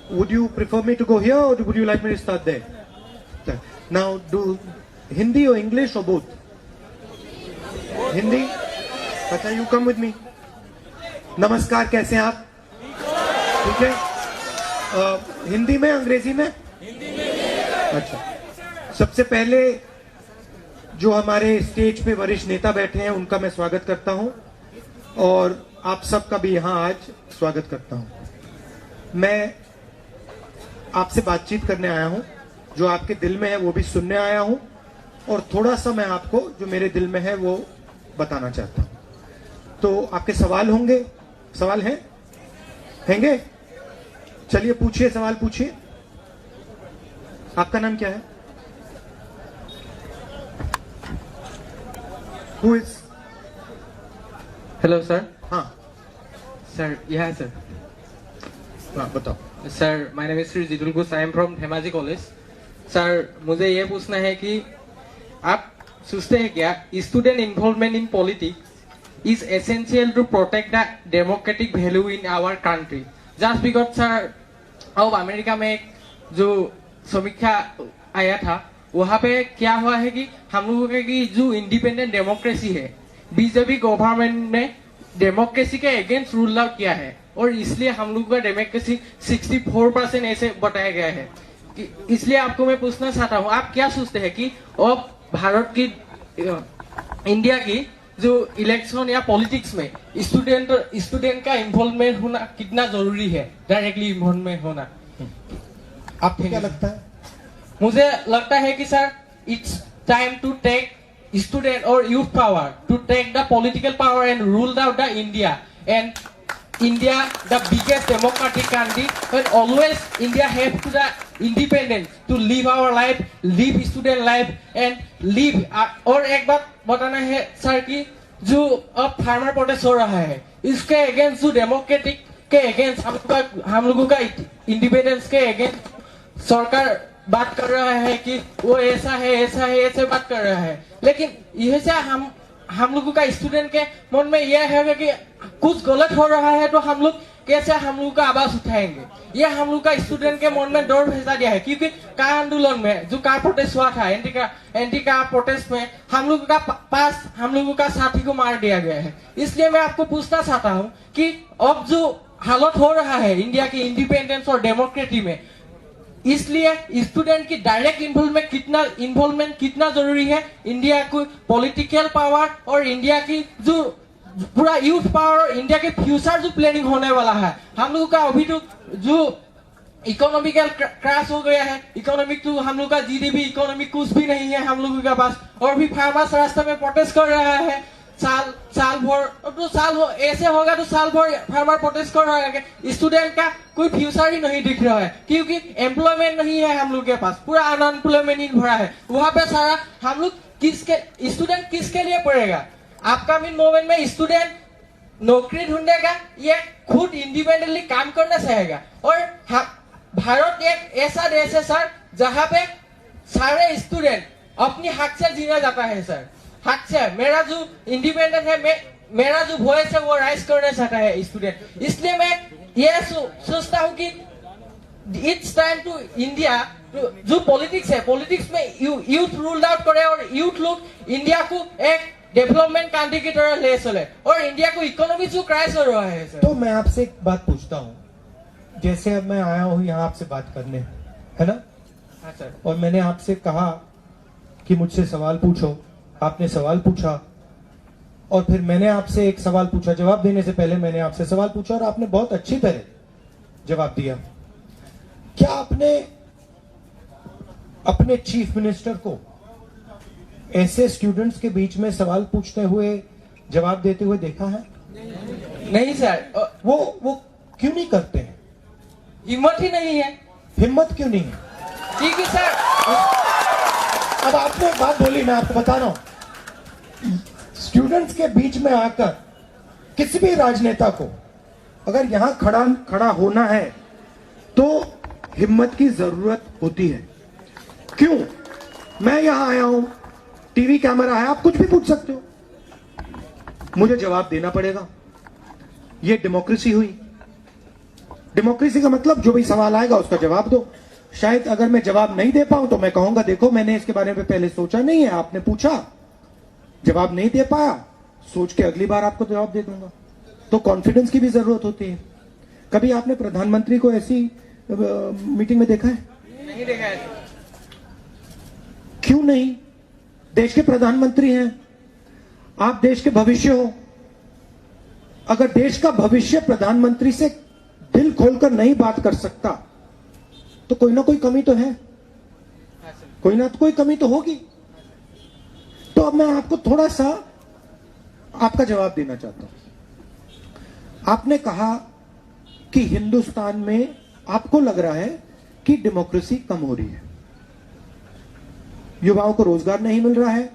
would you prefer me to go here or would you like me to start there? Now, do Hindi or English or both? Hindi? अच्छा, you come with me. नमस्कार, कैसे हैं आप? ठीक है। हिंदी में, अंग्रेजी में? हिंदी में। अच्छा, सबसे पहले जो हमारे स्टेज पे वरिष्ठ नेता बैठे हैं उनका मैं स्वागत करता हूं और आप सबका भी यहां आज स्वागत करता हूं। मैं आपसे बातचीत करने आया हूं, जो आपके दिल में है वो भी सुनने आया हूं और थोड़ा सा मैं आपको जो मेरे दिल में है वो बताना चाहता हूं। तो आपके सवाल होंगे? सवाल हैं? हैंगे? चलिए पूछिए, सवाल पूछिए। आपका नाम क्या है? Who is? Hello sir. हाँ सर, यह है सर। हाँ, बताओ। Sir, my name is Shri Jitul Ghosh, I am from Dhemaji college. Sir, मुझे ये पूछना है कि आप सोचते हैं क्या student involvement in politics is essential to protect the democratic value in our country? Just because sir, अब अमेरिका में एक जो समीक्षा आया था वहां पे क्या हुआ है कि हम लोगों की जो इंडिपेंडेंट डेमोक्रेसी है, बीजेपी गवर्नमेंट ने डेमोक्रेसी के अगेंस्ट रूल आउट किया है और इसलिए हम लोगों का डेमोक्रेसी 64% ऐसे बताया गया है। इसलिए आपको मैं पूछना चाहता हूँ, आप क्या सोचते हैं कि अब भारत की, इंडिया की जो इलेक्शन या पॉलिटिक्स में स्टूडेंट का इन्वॉल्वमेंट होना कितना जरूरी है, डायरेक्टली इन्वॉल्वमेंट होना? आपको क्या लगता है? मुझे लगता है कि sir, it's time to take student और youth power to take the political power and rule out the India, and India, the biggest democratic country, but always India have to the independence to live our life, live student life and live। और एक बात बताना है sir कि जो अब farmer protest हो रहा है इसके अगेंस्ट, जो डेमोक्रेटिक के अगेंस्ट हम लोगों का इंडिपेंडेंस के अगेंस्ट सरकार बात कर रहा है कि वो ऐसा है ऐसा है ऐसे बात कर रहा है, लेकिन यह से हम लोगों का स्टूडेंट के मन में यह है कि कुछ गलत हो रहा है तो हम लोग कैसे हम लोगों का आवाज उठाएंगे। ये हम लोग का स्टूडेंट के मन में डर भेजा दिया है, क्योंकि कार आंदोलन में जो कार प्रोटेस्ट हुआ था, एंटी कार प्रोटेस्ट में हम लोगों का पास हम लोगों का साथी को मार दिया गया है। इसलिए मैं आपको पूछना चाहता हूँ कि अब जो हालत हो रहा है इंडिया की इंडिपेंडेंस और डेमोक्रेसी में, इसलिए स्टूडेंट की डायरेक्ट इन्वॉल्वमेंट कितना जरूरी है, इंडिया को पॉलिटिकल पावर और इंडिया की जो पूरा यूथ पावर, इंडिया के फ्यूचर जो प्लानिंग होने वाला है। हम लोगों का अभी तो जो इकोनॉमिकल क्रैश हो गया है, इकोनॉमिक तो हम लोग का जीडीपी इकोनॉमिक कुछ भी नहीं है हम लोगों के पास, और भी फार्मर्स रास्ते में प्रोटेस्ट कर रहा है साल भर। तो ऐसे होगा तो साल भर फार्मर प्रोटेस्ट कर रहा है, स्टूडेंट का कोई फ्यूचर ही नहीं दिख रहा है, क्योंकि एम्प्लॉयमेंट नहीं है हम लोग के पास, पूरा अनएम्प्लॉयमेंट ही भरा है। वहां पे सारा हम लोग स्टूडेंट किसके लिए पढ़ेगा? अपकमिंग मोमेंट में स्टूडेंट नौकरी ढूंढेगा, ये खुद इंडिपेंडेंटली काम करना चाहेगा। और भारत एक ऐसा देश है सर जहाँ पे सारे स्टूडेंट अपनी हक से जीना जाता है सर, हक से। मेरा जो इंडिपेंडेंट है, मेरा जो वॉइस है वो राइज करना चाहता है स्टूडेंट। इसलिए मैं ये सोचता हूँ कि इट्स टाइम टू इंडिया, जो पॉलिटिक्स है, पॉलिटिक्स में यूथ रूल आउट करे और यूथ लोग इंडिया को एक डेवलपमेंट कंट्री की तरह ले चले और इंडिया को इकोनॉमी जो क्रैश हो रहा है सर। तो मैं आपसे एक बात पूछता हूँ, जैसे अब मैं आया हूँ यहाँ आपसे बात करने, है ना? हाँ सर। और मैंने आपसे कहा कि मुझसे सवाल पूछो, आपने सवाल पूछा और फिर मैंने आपसे एक सवाल पूछा, जवाब देने से पहले मैंने आपसे सवाल पूछा और आपने बहुत अच्छी तरह जवाब दिया। क्या आपने अपने चीफ मिनिस्टर को ऐसे स्टूडेंट्स के बीच में सवाल पूछते हुए जवाब देते हुए देखा है? नहीं सर। वो क्यों नहीं करते हैं? हिम्मत ही नहीं है। हिम्मत क्यों नहीं है? ठीक है सर। अब आपने एक बात बोली, मैं आपको बता रहा हूं, स्टूडेंट्स के बीच में आकर किसी भी राजनेता को अगर यहां खड़ा होना है तो हिम्मत की जरूरत होती है। क्यों? मैं यहां आया हूं, टीवी कैमरा है, आप कुछ भी पूछ सकते हो, मुझे जवाब देना पड़ेगा। ये डेमोक्रेसी हुई। डेमोक्रेसी का मतलब जो भी सवाल आएगा उसका जवाब दो। शायद अगर मैं जवाब नहीं दे पाऊं तो मैं कहूंगा देखो मैंने इसके बारे में पहले सोचा नहीं है, आपने पूछा जवाब नहीं दे पाया, सोच के अगली बार आपको जवाब दे दूंगा। तो कॉन्फिडेंस की भी जरूरत होती है। कभी आपने प्रधानमंत्री को ऐसी मीटिंग में देखा है? नहीं देखा है। क्यों नहीं? देश के प्रधानमंत्री हैं आप, देश के भविष्य हो। अगर देश का भविष्य प्रधानमंत्री से दिल खोलकर नहीं बात कर सकता तो कोई ना कोई कमी तो है, कोई ना कोई कमी तो होगी। तो अब मैं आपको थोड़ा सा आपका जवाब देना चाहता हूं। आपने कहा कि हिंदुस्तान में आपको लग रहा है कि डेमोक्रेसी कम हो रही है, युवाओं को रोजगार नहीं मिल रहा है,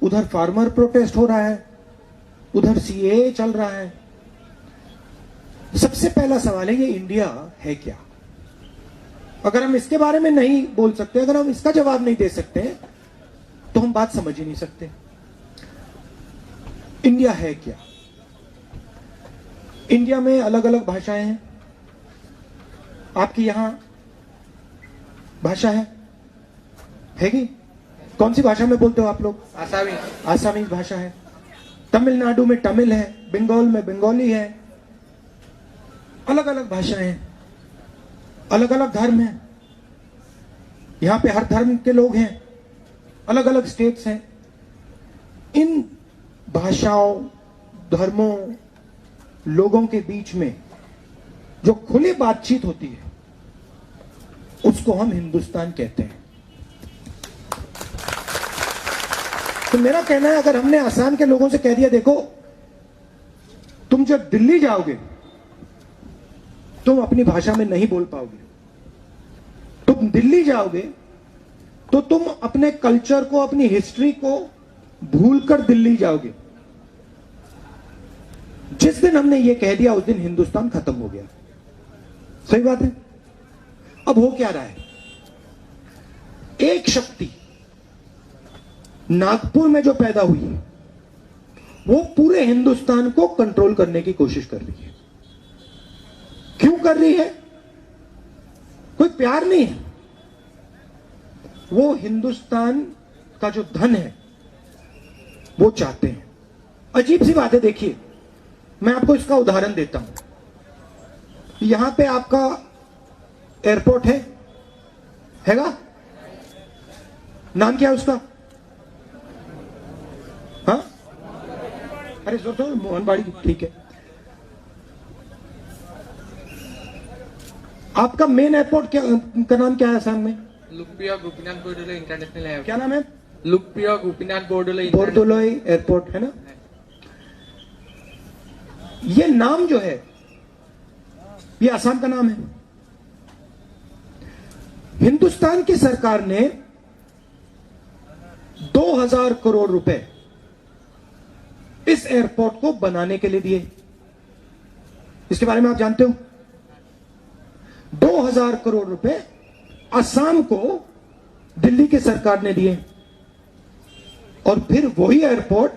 उधर फार्मर प्रोटेस्ट हो रहा है, उधर सीएए चल रहा है। सबसे पहला सवाल है ये इंडिया है क्या? अगर हम इसके बारे में नहीं बोल सकते, अगर हम इसका जवाब नहीं दे सकते तो हम बात समझ ही नहीं सकते। इंडिया है क्या? इंडिया में अलग अलग भाषाएं हैं। आपकी यहां भाषा है कि कौन सी भाषा में बोलते हो आप लोग? आसामी। आसामी भाषा है। तमिलनाडु में तमिल है, बंगाल में बंगाली है। अलग अलग भाषाएं हैं, अलग अलग धर्म हैं। यहां पे हर धर्म के लोग हैं, अलग अलग स्टेट्स हैं। इन भाषाओं, धर्मों, लोगों के बीच में जो खुली बातचीत होती है उसको हम हिंदुस्तान कहते हैं। तो मेरा कहना है अगर हमने आसाम के लोगों से कह दिया देखो तुम जब दिल्ली जाओगे तुम अपनी भाषा में नहीं बोल पाओगे, तुम दिल्ली जाओगे तो तुम अपने कल्चर को, अपनी हिस्ट्री को भूलकर दिल्ली जाओगे। जिस दिन हमने ये कह दिया उस दिन हिंदुस्तान खत्म हो गया। सही बात है। अब हो क्या रहा है? एक शक्ति नागपुर में जो पैदा हुई है वो पूरे हिंदुस्तान को कंट्रोल करने की कोशिश कर रही है। क्यों कर रही है? कोई प्यार नहीं है, वो हिंदुस्तान का जो धन है वो चाहते हैं। अजीब सी बात है। देखिए मैं आपको इसका उदाहरण देता हूं। यहां पे आपका एयरपोर्ट हैगा? नाम क्या है उसका? हाँ, अरे जोर से, मोहनबाड़ी, ठीक है। आपका मेन एयरपोर्ट क्या का नाम क्या है असम में? लुकप्रिया गोपीनाथ बोरदोलोई इंटरनेशनल एयरपोर्ट। क्या नाम है? लुकप्रिया गोपीनाथ बोरदोलोई बोरदोलोई एयरपोर्ट है ना। ये नाम जो है ये असम का नाम है। हिंदुस्तान की सरकार ने 2000 करोड़ रुपए इस एयरपोर्ट को बनाने के लिए दिए। इसके बारे में आप जानते हो? 2000 करोड़ रुपए असम को दिल्ली की सरकार ने दिए और फिर वही एयरपोर्ट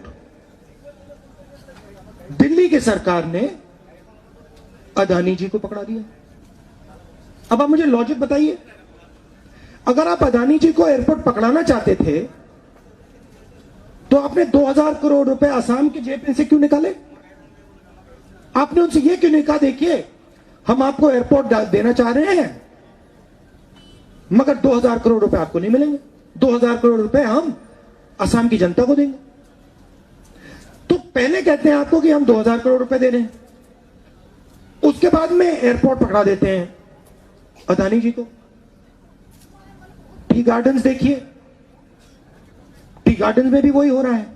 दिल्ली की सरकार ने अदानी जी को पकड़ा दिया। अब आप मुझे लॉजिक बताइए, अगर आप अदानी जी को एयरपोर्ट पकड़ाना चाहते थे तो आपने 2000 करोड़ रुपए असम की जेब में से क्यों निकाले? आपने उनसे यह क्यों नहीं कहा देखिए हम आपको एयरपोर्ट देना चाह रहे हैं मगर 2000 करोड़ रुपए आपको नहीं मिलेंगे, 2000 करोड़ रुपए हम असम की जनता को देंगे। तो पहले कहते हैं आपको कि हम 2000 करोड़ रुपए दे रहे हैं, उसके बाद में एयरपोर्ट पकड़ा देते हैं अदानी जी को। टी गार्डन्स देखिए, टी गार्डन्स में भी वही हो रहा है।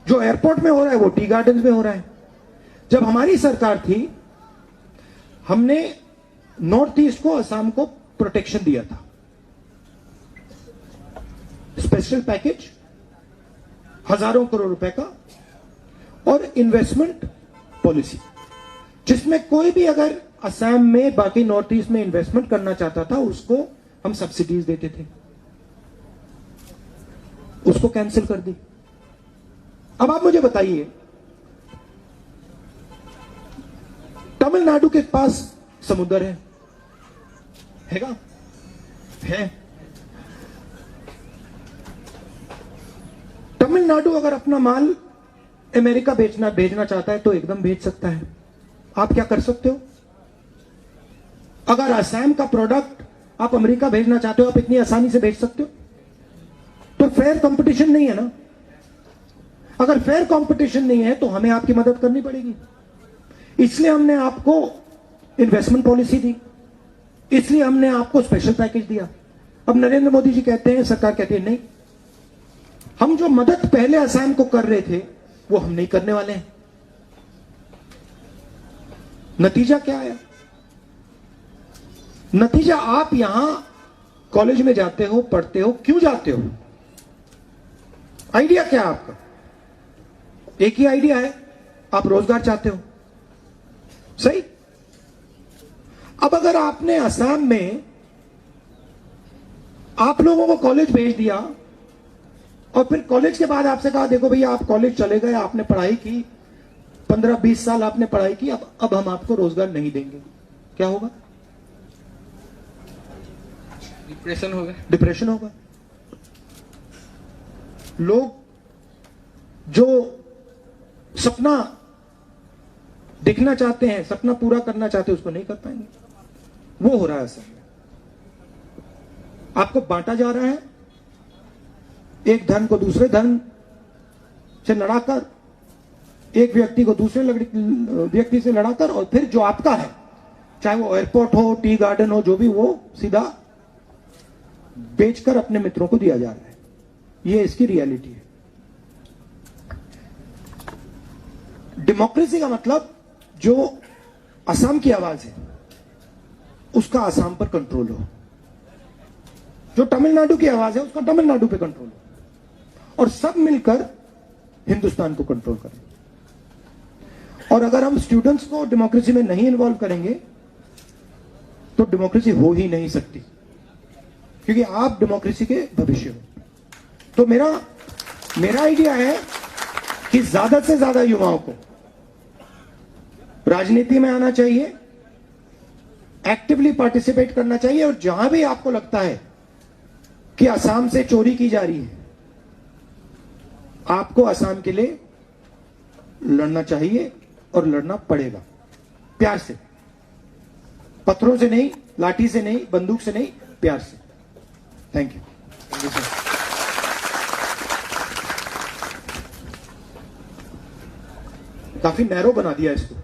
जो एयरपोर्ट में हो रहा है वो टी गार्डन्स में हो रहा है। जब हमारी सरकार थी हमने नॉर्थ ईस्ट को, असम को प्रोटेक्शन दिया था, स्पेशल पैकेज हजारों करोड़ रुपए का और इन्वेस्टमेंट पॉलिसी, जिसमें कोई भी अगर असम में बाकी नॉर्थ ईस्ट में इन्वेस्टमेंट करना चाहता था उसको हम सब्सिडीज देते थे, उसको कैंसिल कर दी। अब आप मुझे बताइए तमिलनाडु के पास समुद्र है क्या? है। तमिलनाडु अगर अपना माल अमेरिका भेजना चाहता है तो एकदम भेज सकता है। आप क्या कर सकते हो? अगर असम का प्रोडक्ट आप अमेरिका भेजना चाहते हो, आप इतनी आसानी से भेज सकते हो? तो फेयर कंपटीशन नहीं है ना। अगर फेयर कंपटीशन नहीं है तो हमें आपकी मदद करनी पड़ेगी। इसलिए हमने आपको इन्वेस्टमेंट पॉलिसी दी, इसलिए हमने आपको स्पेशल पैकेज दिया। अब नरेंद्र मोदी जी कहते हैं, सरकार कहती है नहीं, हम जो मदद पहले असम को कर रहे थे वो हम नहीं करने वाले हैं। नतीजा क्या आया? नतीजा आप यहां कॉलेज में जाते हो, पढ़ते हो, क्यों जाते हो? आइडिया क्या है आपका? एक ही आइडिया है, आप रोजगार चाहते हो, सही? अब अगर आपने असम में आप लोगों को कॉलेज भेज दिया और फिर कॉलेज के बाद आपसे कहा देखो भैया आप कॉलेज चले गए, आपने पढ़ाई की, 15-20 साल आपने पढ़ाई की, अब हम आपको रोजगार नहीं देंगे, क्या होगा? डिप्रेशन होगा। डिप्रेशन होगा। लोग जो सपना देखना चाहते हैं, सपना पूरा करना चाहते हैं, उसको नहीं कर पाएंगे। वो हो रहा है असम में। आपको बांटा जा रहा है, एक धन को दूसरे धन से लड़ाकर, एक व्यक्ति को दूसरे व्यक्ति से लड़ाकर, और फिर जो आपका है, चाहे वो एयरपोर्ट हो, टी गार्डन हो, जो भी, वो सीधा बेचकर अपने मित्रों को दिया जा रहा है। ये इसकी रियलिटी है। डेमोक्रेसी का मतलब जो असम की आवाज है उसका असम पर कंट्रोल हो, जो तमिलनाडु की आवाज है उसका तमिलनाडु पे कंट्रोल हो, और सब मिलकर हिंदुस्तान को कंट्रोल करें। और अगर हम स्टूडेंट्स को डेमोक्रेसी में नहीं इन्वॉल्व करेंगे तो डेमोक्रेसी हो ही नहीं सकती, क्योंकि आप डेमोक्रेसी के भविष्य हो। तो मेरा आइडिया है कि ज्यादा से ज्यादा युवाओं को राजनीति में आना चाहिए, एक्टिवली पार्टिसिपेट करना चाहिए, और जहां भी आपको लगता है कि असम से चोरी की जा रही है, आपको असम के लिए लड़ना चाहिए और लड़ना पड़ेगा, प्यार से, पत्थरों से नहीं, लाठी से नहीं, बंदूक से नहीं, प्यार से। Thank you. काफी नैरो बना दिया इसको।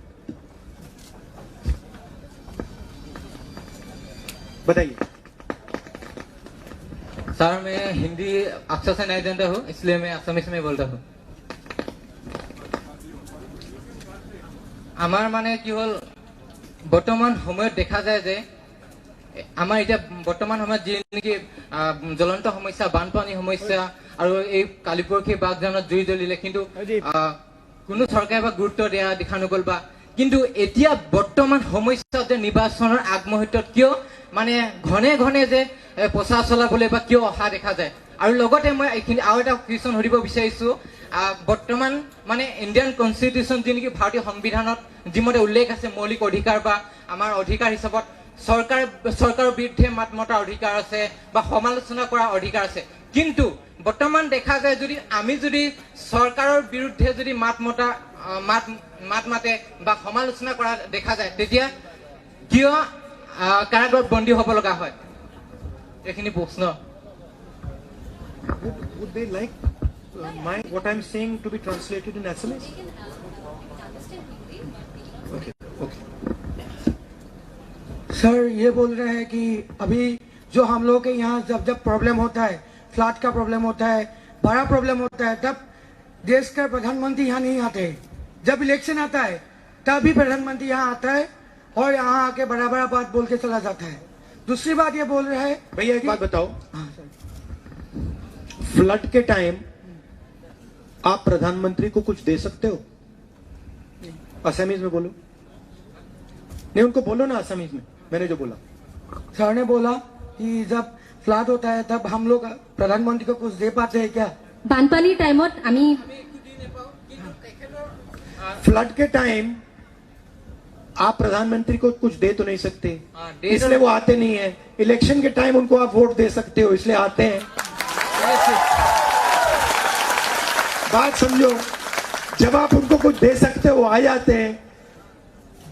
बताइए। सर, मैं हिंदी अक्षर से नहीं जानता हूँ, इसलिए मैं असमिस में बोलता हूँ। আমাৰ মানে কি হল, বৰ্তমান সময়ত দেখা যায় যে আমাৰ এতিয়া বৰ্তমান সময়ত যি নেকি জ্বলন্ত সমস্যা, বানপানী সমস্যা, আৰু এই কালিপৰখি বাগজানত জুই জ্বলিলে, কিন্তু কোনো চৰকাৰে বা গুৰুত্ব দিয়া দেখা নগল। বা কিন্তু এতিয়া বৰ্তমান সমস্যা যে নিৰ্বাচনৰ আগমুহূৰ্তত কিয় মানে ঘনে ঘনে যে প্ৰচাৰ চলাবলৈ বা কিয় অহা দেখা যায়। আৰু লগতে মই এইখিনি আৰু এটা কুৱেশ্যন সুধিব বিচাৰিছো, বৰ্তমান মানে ইণ্ডিয়ান কনষ্টিটিউশ্যন যি নেকি ভাৰতীয় সংবিধানত যিমতে উল্লেখ আছে মৌলিক অধিকাৰ বা আমাৰ অধিকাৰ হিচাপত চৰকাৰৰ বিৰুদ্ধে মাত মতাৰ অধিকাৰ আছে বা সমালোচনা কৰাৰ অধিকাৰ আছে, কিন্তু বৰ্তমান দেখা যায় যদি আমি যদি চৰকাৰৰ বিৰুদ্ধে যদি মাত মাতে বা সমালোচনা কৰা দেখা যায়, তেতিয়া কিয় কাৰাগাৰত বন্দী হ'ব লগা হয়? এইখিনি প্ৰশ্ন। Would they like what I'm saying to be translated in SMS? Okay, okay. Sir, ये बोल रहे हैं कि अभी जो हम लोग के यहाँ जब प्रॉब्लम होता है, फ्लड का प्रॉब्लम होता है, बड़ा प्रॉब्लम होता है, तब देश का प्रधानमंत्री यहाँ नहीं आते। जब इलेक्शन आता है तभी प्रधानमंत्री यहाँ आता है और यहाँ आके बड़ा बड़ा बात बोल के चला जाता है। दूसरी बात ये बोल रहे हैं, भैया एक बात बताओ, हाँ सर, फ्लड के टाइम आप प्रधानमंत्री को कुछ दे सकते हो? असमीज में बोलो। नहीं, उनको बोलो ना असमीज में, मैंने जो बोला। सर ने बोला कि जब फ्लड होता है तब हम लोग प्रधानमंत्री को कुछ दे पाते हैं क्या? বানপানীৰ টাইমত আমি फ्लड के टाइम आप प्रधानमंत्री को कुछ दे तो नहीं सकते, हाँ, दे इसलिए तो- वो आते नहीं है। इलेक्शन के टाइम उनको आप वोट दे सकते हो, इसलिए आते हैं। बात समझो, जब आप उनको कुछ दे सकते हो आ जाते हैं,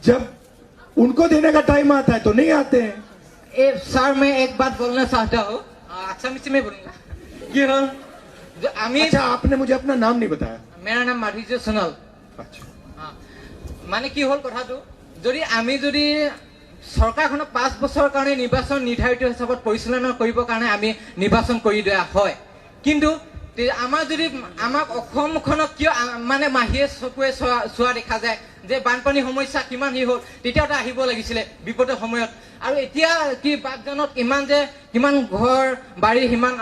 जब उनको देने का टाइम आता है तो नहीं आते हैं। सर मैं एक बात बोलना चाहता हूँ, असमिया में बोलूंगा कि हल जो आमी अच्छा, आपने मुझे अपना नाम नहीं बताया। मेरा नाम माधुर्य सोनल। अच्छा, মানে কি হল কথাটো, যদি আমি যদি চৰকাৰখনক 5 বছৰৰ কাৰণে নিৰ্বাচন নিৰ্ধাৰিত হিচাপত পৰিচালনা কৰিবৰ কাৰণে আমি নিৰ্বাচন কৰি দিয়া হয়, কিন্তু আমাৰ যদি আমাক অসমখনক কিয় মানে মাহিয়ে চকুৱে চোৱা দেখা যায় যে বানপানী সমস্যা কিমান হি হ'ল, তেতিয়াও আহিব লাগিছিলে বিপদৰ সময়ত। আৰু এতিয়া কি বাগজানত কিমান ঘৰ বাৰী সিমান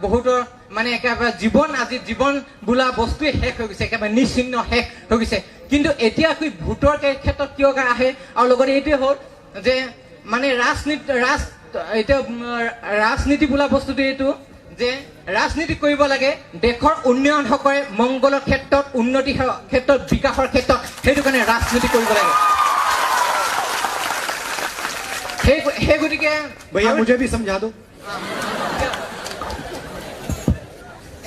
বহুতৰ মানে একেবাৰে জীৱন আজি জীৱন বোলা বস্তুৱে শেষ হৈ গৈছে, একেবাৰে নিশ্চিন্ন শেষ হৈ গৈছে। কিন্তু এতিয়া কি ভোটৰ ক্ষেত্ৰত কিয় আহে, আৰু লগতে এইটোৱে হ'ল যে মানে ৰাজনীতি বোলা বস্তুটো এইটো যে ৰাজনীতি কৰিব লাগে দেশৰ উন্নয়ন সকলে মংগলৰ ক্ষেত্ৰত, উন্নতিৰ ক্ষেত্ৰত, বিকাশৰ ক্ষেত্ৰত, সেইটো কাৰণে ৰাজনীতি কৰিব লাগে। সেই গতিকে भैया मुझे भी समझा दो।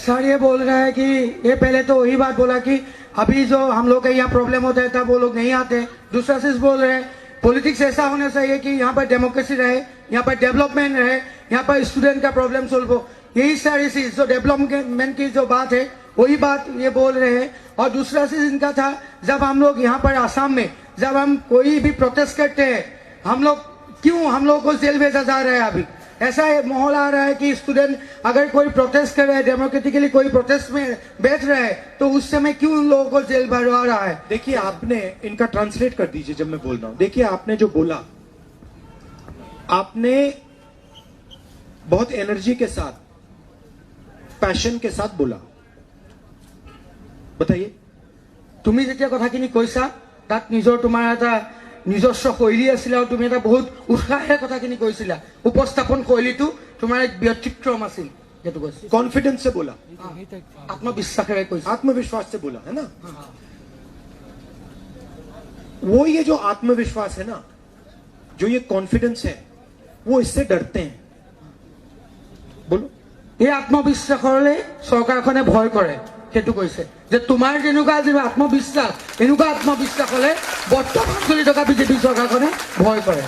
सर ये बोल रहा है कि ये पहले तो वही बात बोला कि अभी जो हम लोग के यहाँ प्रॉब्लम होता है तब वो लोग नहीं आते। दूसरा चीज बोल रहे हैं पॉलिटिक्स ऐसा होना चाहिए कि यहाँ पर डेमोक्रेसी रहे, यहाँ पर डेवलपमेंट रहे, यहाँ पर स्टूडेंट का प्रॉब्लम सोल्व हो। यही सारी चीज जो डेवलपमेंट की जो बात है वही बात ये बोल रहे हैं। और दूसरा चीज इनका था, जब हम लोग यहाँ पर आसाम में जब हम कोई भी प्रोटेस्ट करते हैं, हम लोग हम लोग को जेल भेजा जा रहा है। अभी ऐसा माहौल आ रहा है कि स्टूडेंट अगर कोई प्रोटेस्ट कर रहा है, डेमोक्रेटिकली कोई प्रोटेस्ट में बैठ रहा है, तो उस समय क्यों उन लोगों को जेल भरवा रहा है। देखिए, आपने इनका ट्रांसलेट कर दीजिए जब मैं बोल रहा हूं। देखिए, आपने जो बोला, आपने बहुत एनर्जी के साथ, पैशन के साथ बोला। बताइए। তুমি যেতিয়া কথাখিনি কৈছা তাত তোমাৰ এটা নিজস্ব শৈলী আছিল আৰু তুমি এটা বহুত উৎসাহেৰে কথাখিনি কৈছিলা। উপস্থাপন শৈলীটো তোমাৰ এক ব্যক্তিক্ৰম আছিল, যেটো কৈছিল। कॉन्फिडेंस से बोला, আত্মবিশ্বাসেৰে কৈছা। आत्मविश्वास से बोला, है ना। वो ये जो आत्मविश्वास है ना, जो ये कॉन्फिडेंस है, वो इससे डरते हैं। बोलो। এই আত্মবিশ্বাসৰে চৰকাৰখনে ভয় কৰে, সেইটো কৈছে যে তোমাৰ যেনেকুৱা যি আত্মবিশ্বাস, এনেকুৱা আত্মবিশ্বাস হলে বৰ্তমান চলি থকা বিজেপি চৰকাৰখনে ভয় কৰে।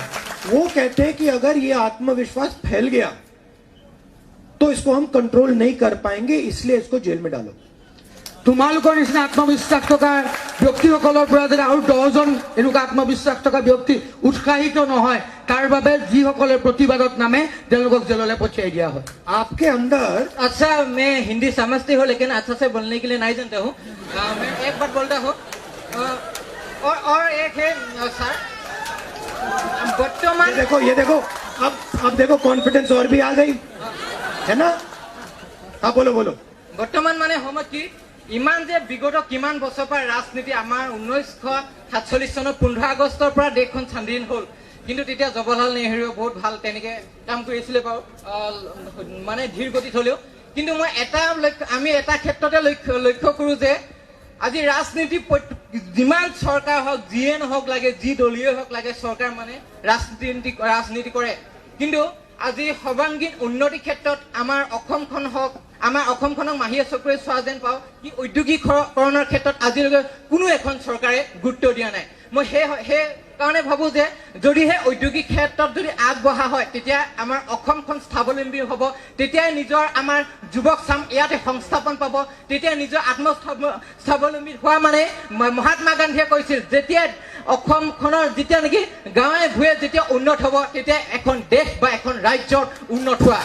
वो कहते हैं कि अगर ये आत्मविश्वास फैल गया तो इसको हम कंट्रोल नहीं कर पाएंगे, इसलिए इसको जेल में डालो। তোমালোকৰ নিচিনা আত্মবিশ্বাস থকা ব্যক্তিসকলৰ পৰা যদি আৰু 10 জন এনেকুৱা আত্মবিশ্বাস থকা ব্যক্তি উৎসাহিত নহয়, তাৰ বাবে যিসকলে প্ৰতিবাদত নামে তেওঁলোকক জেললৈ পঠিয়াই দিয়া হয়। आपके अंदर अच्छा मैं हिंदी समझती हूँ लेकिन अच्छा से बोलने के लिए नहीं जानता हूँ। मैं एक बात बोलता हूँ और एक है सर बर्तमान ये देखो अब देखो कॉन्फिडेंस और भी आ गई है ना। हाँ बोलो बोलो। বৰ্তমান মানে সময়ত কি ইমান যে বিগত কিমান বছৰ পৰা ৰাজনীতি আমাৰ 1947 চনৰ 15 আগষ্টৰ পৰা দেশখন স্বাধীন হ'ল, কিন্তু তেতিয়া জৱাহৰলাল নেহৰুৱে বহুত ভাল তেনেকে কাম কৰিছিলে বাৰু, মানে ধীৰ গতিত হলেও। কিন্তু মই আমি এটা ক্ষেত্ৰতে লক্ষ্য কৰো যে আজি ৰাজনীতি যিমান চৰকাৰ হওক, যিয়ে নহওক লাগে, যি দলীয় হওক লাগে, চৰকাৰ মানে ৰাজনীতি কৰে। কিন্তু আজি সৰ্বাংগীন উন্নতিৰ ক্ষেত্ৰত আমাৰ অসমখন হওক, আমাৰ অসমখনক মাহিয়ে চকুৰে চোৱা যেন পাওঁ কি ঔদ্যোগিকৰণৰ ক্ষেত্ৰত আজিলৈকে কোনো এখন চৰকাৰে গুৰুত্ব দিয়া নাই। মই সেই কাৰণে ভাবো যে যদিহে ঔদ্যোগিক ক্ষেত্ৰত যদি আগবঢ়া হয়, তেতিয়া আমাৰ অসমখন স্বাৱলম্বী হ'ব, তেতিয়াই নিজৰ আমাৰ যুৱক চাম ইয়াতে সংস্থাপন পাব, তেতিয়া নিজৰ স্বাৱলম্বী হোৱা মানে মহাত্মা গান্ধীয়ে কৈছিল যেতিয়া অসমখনৰ যেতিয়া নেকি গাঁৱে ভূঞে যেতিয়া উন্নত হ'ব, তেতিয়া এখন দেশ বা এখন ৰাজ্যৰ উন্নত হোৱা।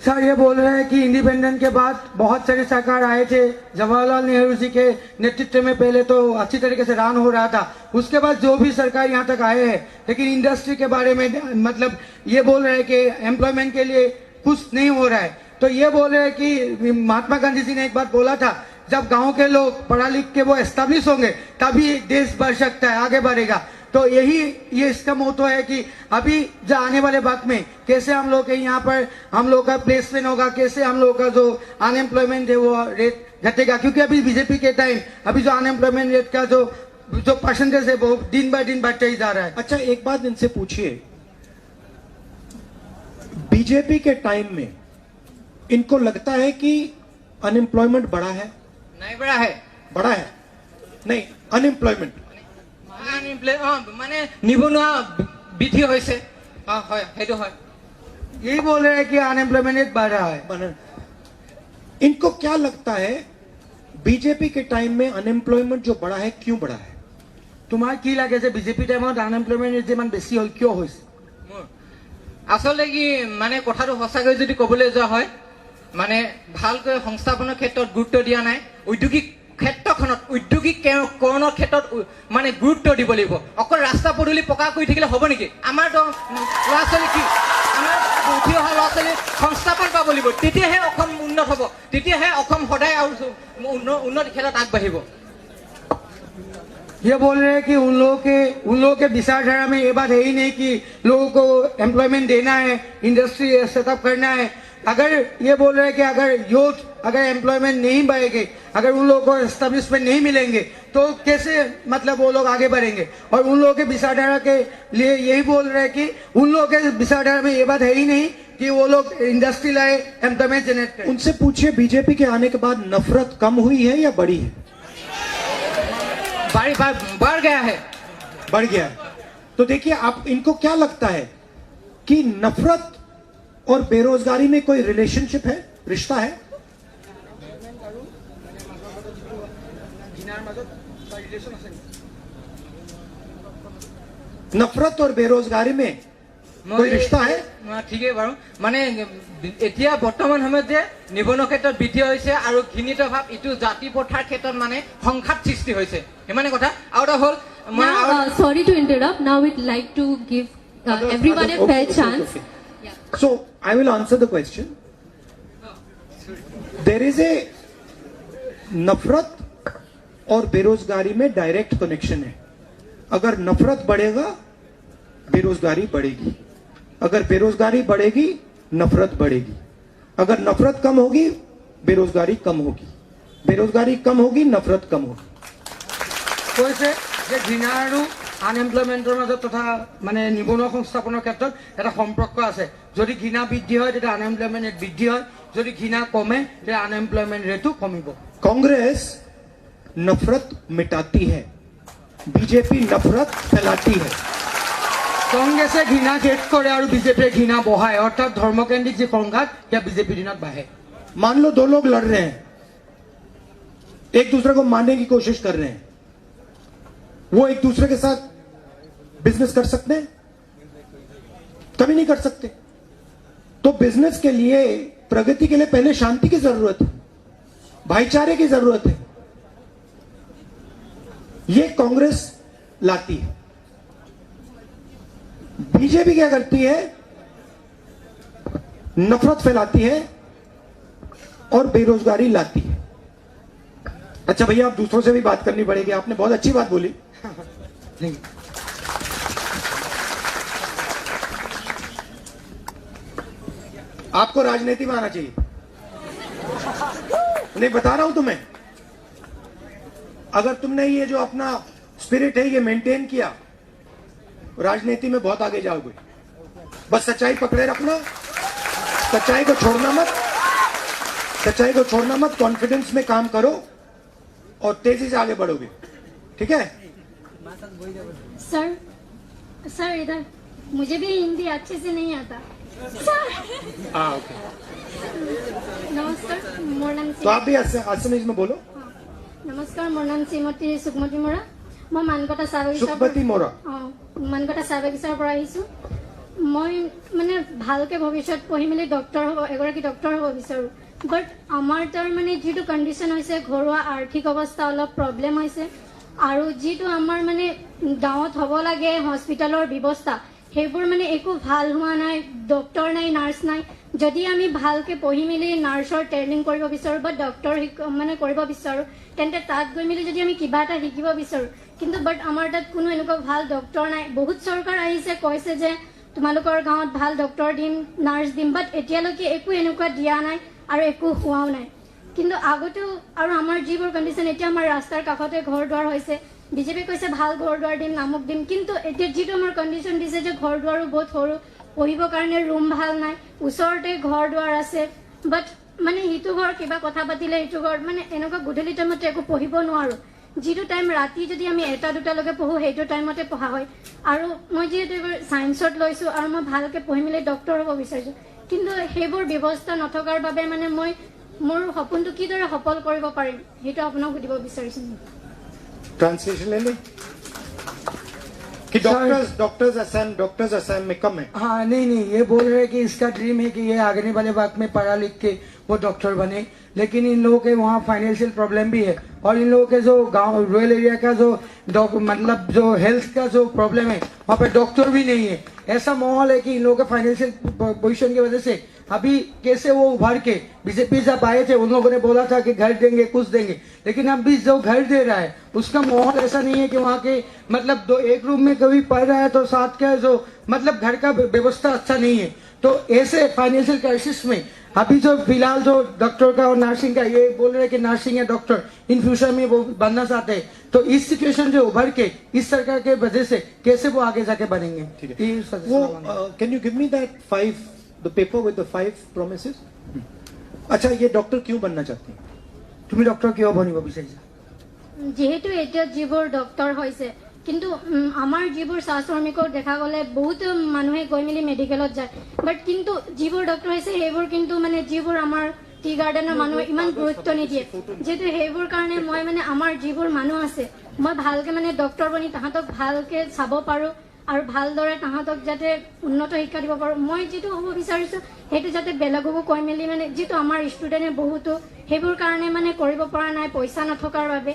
सर ये बोल रहे हैं कि इंडिपेंडेंस के बाद बहुत सारे सरकार आए थे, जवाहरलाल नेहरू जी के नेतृत्व में पहले तो अच्छी तरीके से रन हो रहा था, उसके बाद जो भी सरकार यहाँ तक आए हैं, लेकिन इंडस्ट्री के बारे में मतलब ये बोल रहे हैं कि एम्प्लॉयमेंट के लिए कुछ नहीं हो रहा है। तो ये बोल रहे हैं कि महात्मा गांधी जी ने एक बात बोला था, जब गांव के लोग पढ़ा लिख के वो एस्टेब्लिश होंगे तभी देश बढ़ सकता है, आगे बढ़ेगा। तो यही ये इसका मोटो है कि अभी जो आने वाले वक्त में कैसे हम लोग के यहाँ पर हम लोग का प्लेसमेंट होगा, कैसे हम लोग का जो अनएम्प्लॉयमेंट है वो रेट घटेगा, क्योंकि अभी बीजेपी के टाइम अभी जो अनएम्प्लॉयमेंट रेट का जो परसेंटेज है वो दिन बाय दिन बढ़ते ही जा रहा है। अच्छा, एक बात इनसे पूछिए, बीजेपी के टाइम में इनको लगता है कि अनएम्प्लॉयमेंट बढ़ा है? नहीं बढ़ा है, बढ़ा है नहीं, अनएम्प्लॉयमेंट মানে নিবনুৱা বৃদ্ধি হৈছে। হয়, সেইটো হয়। यही बोल रहे हैं कि अनएम्प्लॉयमेंट रेट बढ़ रहा है। इनको क्या लगता है बीजेपी के टाइम में अनएम्प्लॉयमेंट जो बढ़ा है क्यों बढ़ा है? তোমাৰ কি লাগে যে বিজেপি টাইমত আনএমপ্লয়মেন্ট ৰেট ইমান বেছি হ'ল, কিয় হৈছে? আচলতে কি মানে কথাটো সঁচাকৈ যদি ক'বলৈ যোৱা হয়, মানে ভালকৈ সংস্থাপনৰ ক্ষেত্ৰত গুৰুত্ব দিয়া নাই। ঔদ্যোগিক ক্ষেত্ৰখনত উদ্যোগিকৰণৰ ক্ষেত্ৰত মানে গুৰুত্ব দিব লাগিব। অকল ৰাস্তা পদূলি পকা কৰি থাকিলে হ'ব নেকি? আমাৰতো ল'ৰা ছোৱালী কি, আমাৰ উঠি অহা ল'ৰা ছোৱালী সংস্থাপন পাব লাগিব, তেতিয়াহে অসম উন্নত হ'ব, তেতিয়াহে অসম সদায় আৰু উন্নতি ক্ষেত্ৰত আগবাঢ়িব। ये बोल रहे हैं कि उन लोगों के विचारधारा में ये बात है ही नहीं कि लोगों को एम्प्लॉयमेंट देना है, इंडस्ट्री सेटअप करना है। अगर ये बोल रहे हैं कि अगर यूथ अगर एम्प्लॉयमेंट नहीं बढ़ेगी, अगर उन लोगों को एस्टेब्लिशमेंट नहीं मिलेंगे तो कैसे मतलब वो लोग आगे बढ़ेंगे? और उन लोगों के विचारधारा के लिए यही बोल रहे हैं कि उन लोगों के विचारधारा में ये बात है ही नहीं कि वो लोग इंडस्ट्री लाए, एम्प्लॉयमेंट जनरेट करें। उनसे पूछिए बीजेपी के आने के बाद नफरत कम हुई है या बढ़ी है? बढ़ गया है, बढ़ गया है। तो देखिए, आप इनको क्या लगता है कि नफरत और बेरोजगारी में कोई रिलेशनशिप है, रिश्ता है? नफरत और बेरोजगारी में कोई रिश्ता है? ঠিকেই বাৰু। মানে এতিয়া বৰ্তমান সময়ত যে নিবনুৱা ক্ষেত্ৰত বৃদ্ধি হৈছে আৰু ঘৃণিত ভাৱ ইটো জাতি প্ৰথাৰ ক্ষেত্ৰত মানে সংঘাত সৃষ্টি হৈছে, ইমানে কথা। আৰু এটা হ'ল now, sorry to interrupt. Now we'd like to give everyone a fair chance. Yeah. So I will answer the question. There is a नफरत और बेरोजगारी में डायरेक्ट कनेक्शन है। अगर नफरत बढ़ेगा बेरोजगारी बढ़ेगी, अगर बेरोजगारी बढ़ेगी नफरत बढ़ेगी, अगर नफरत कम होगी बेरोजगारी कम होगी, बेरोजगारी कम होगी नफरत कम होगी। কৈছে যে ঘৃণা আৰু আনএমপ্লয়মেণ্টৰ মাজত তথা মানে নিবনুৱা সংস্থাপনৰ ক্ষেত্ৰত এটা সম্পৰ্ক আছে। যদি ঘৃণা বৃদ্ধি হয় তেতিয়া আনএমপ্লয়মেণ্ট ৰেট বৃদ্ধি হয়, যদি ঘৃণা কমে তেতিয়া আনএমপ্লয়মেণ্ট ৰেটো কমিব। कांग्रेस नफरत मिटाती है, बीजेपी नफरत फैलाती है। কংগ্ৰেছে ঘৃণা শেষ কৰে আৰু বিজেপিয়ে ঘৃণা বঢ়ায়, অৰ্থাৎ ধৰ্মকেন্দ্ৰিক যি সংঘাত সেয়া বিজেপিৰ দিনত বাঢ়ে। मान लो दो लोग लड़ रहे हैं, एक दूसरे को मारने की कोशिश कर रहे हैं, वो एक दूसरे के साथ बिजनेस कर सकते हैं? कभी नहीं कर सकते। तो बिजनेस के लिए, प्रगति के लिए पहले शांति की जरूरत है, भाईचारे की जरूरत है। ये कांग्रेस लाती है। बीजेपी क्या करती है? नफरत फैलाती है और बेरोजगारी लाती है। अच्छा भैया, आप दूसरों से भी बात करनी पड़ेगी, आपने बहुत अच्छी बात बोली। आपको राजनीति में आना चाहिए। नहीं, बता रहा हूं तुम्हें, अगर तुमने ये जो अपना स्पिरिट है ये मेंटेन किया, राजनीति में बहुत आगे जाओगे। बस सच्चाई पकड़े रखना, सच्चाई को छोड़ना मत, सच्चाई को छोड़ना मत, कॉन्फिडेंस में काम करो और तेजी से आगे बढ़ोगे। ठीक है? सर इधर मुझे भी हिंदी अच्छे से नहीं आता सर। ओके। नमस्कार, मोर नाम तो आप भी असमीज में बोलो। नमस्कार, मोर नाम श्रीमती सुकमती मोरा। मैं मानकटा चाह বাগিচাৰ सुखमती मोरा। मानकटा চাহ বাগিচাৰ পৰা আহিছোঁ। মই মানে ভালকে ভৱিষ্যত পঢ়ি মেলি ডক্টৰ হ'ব, এগৰাকী ডক্টৰ হ'ব বিচাৰোঁ। বাট আমাৰ তাৰ মানে যিটো কণ্ডিশ্যন হৈছে, ঘৰুৱা আৰ্থিক অৱস্থা অলপ প্ৰব্লেম হৈছে আৰু যিটো আমাৰ মানে গাঁৱত হ'ব লাগে হস্পিটেলৰ ব্যৱস্থা, সেইবোৰ মানে একো ভাল হোৱা নাই, ডক্টৰ নাই, নাৰ্ছ নাই। যদি আমি ভালকে পঢ়ি মেলি নাৰ্ছৰ ট্ৰেইনিং কৰিব বিচাৰোঁ বা ডক্টৰ মানে কৰিব বিচাৰোঁ, তেন্তে তাত গৈ মেলি যদি আমি কিবা এটা শিকিব বিচাৰোঁ, কিন্তু বাট আমাৰ তাত কোনো এনেকুৱা ভাল ডক্টৰ নাই। বহুত চৰকাৰ আহিছে, কৈছে যে তোমালোকৰ গাঁৱত ভাল ডক্টৰ দিম, নাৰ্ছ দিম, বাট এতিয়ালৈকে একো এনেকুৱা দিয়া নাই আৰু একো হোৱাও নাই। কিন্তু আগতেও আৰু আমাৰ যিবোৰ কণ্ডিশ্যন এতিয়া আমাৰ ৰাস্তাৰ কাষতে ঘৰ দুৱাৰ হৈছে বিজেপি কৈছে ভাল ঘৰ দুৱাৰ দিম নামক দিম কিন্তু এতিয়া যিটো আমাৰ কণ্ডিশ্যন দিছে যে ঘৰ দুৱাৰো বহুত সৰু পঢ়িবৰ কাৰণে ৰুম ভাল নাই ওচৰতে ঘৰ দুৱাৰ আছে বাট মানে সিটো ঘৰ কিবা কথা পাতিলে সিটো ঘৰ মানে এনেকুৱা গধূলি টাইমতে একো পঢ়িব নোৱাৰো যিটো টাইম ৰাতি যদি আমি 1-2টালৈকে পঢ়ো সেইটো টাইমতে পঢ়া হয় আৰু মই যিহেতু এইবাৰ ছায়েন্সত লৈছোঁ আৰু মই ভালকৈ পঢ়ি মেলি ডক্টৰ হ'ব বিচাৰিছোঁ কিন্তু সেইবোৰ ব্যৱস্থা নথকাৰ বাবে মানে মই মোৰ সপোনটো কিদৰে সফল কৰিব পাৰিম সেইটো আপোনাক সুধিব বিচাৰিছোঁ ट्रांसलेशन ले लें कि डॉक्टर्स असम में कम है। हाँ नहीं ये बोल रहे हैं कि इसका ड्रीम है कि ये आगे वाले वक्त में पढ़ा लिख के वो डॉक्टर बने लेकिन इन लोगों के वहाँ फाइनेंशियल प्रॉब्लम भी है और इन लोगों के जो गांव रूरल एरिया का जो मतलब जो हेल्थ का जो प्रॉब्लम है वहाँ पे डॉक्टर भी नहीं है ऐसा माहौल है कि इन लोगों के फाइनेंशियल पोजीशन की वजह से अभी कैसे वो उभर के बीजेपी जब आए थे उन लोगों ने बोला था कि घर देंगे कुछ देंगे लेकिन अब भी जो घर दे रहा है उसका माहौल ऐसा नहीं है कि वहाँ के मतलब एक रूम में कभी पढ़ रहा है तो साथ का जो मतलब घर का व्यवस्था अच्छा नहीं है तो ऐसे फाइनेंशियल क्राइसिस में अभी जो फिलहाल जो डॉक्टर का और नर्सिंग का ये बोल रहे हैं कि नर्सिंग या डॉक्टर इन फ्यूचर में वो बनना चाहते हैं तो इस सिचुएशन से उभर के इस सरकार के वजह से कैसे वो आगे जाके बनेंगे वो can you give me that 5 the paper with the 5 promises अच्छा ये डॉक्टर क्यों बनना चाहते हैं তুমি ডক্টৰ কিয় বনিব বিচাৰিছা যিহেতু এতিয়া যিবোৰ ডক্টৰ হৈছে কিন্তু আমাৰ যিবোৰ চাহ শ্ৰমিকক দেখা গ'লে বহুত মানুহে গৈ মেলি মেডিকেলত যায় বাট কিন্তু যিবোৰ ডক্টৰ হৈছে সেইবোৰ কিন্তু মানে যিবোৰ আমাৰ টি গাৰ্ডেনৰ মানুহে ইমান গুৰুত্ব নিদিয়ে যেহেতু সেইবোৰ কাৰণে মই মানে আমাৰ যিবোৰ মানুহ আছে মই ভালকে মানে ডক্টৰ বনি তাহাঁতক ভালকে চাব পাৰোঁ আৰু ভালদৰে তাহাঁতক যাতে উন্নত শিক্ষা দিব পাৰোঁ মই যিটো হ'ব বিচাৰিছোঁ সেইটো যাতে বেলেগকো কৈ মেলি মানে যিটো আমাৰ ষ্টুডেণ্টে বহুতো সেইবোৰ কাৰণে মানে কৰিব পৰা নাই পইচা নথকাৰ বাবে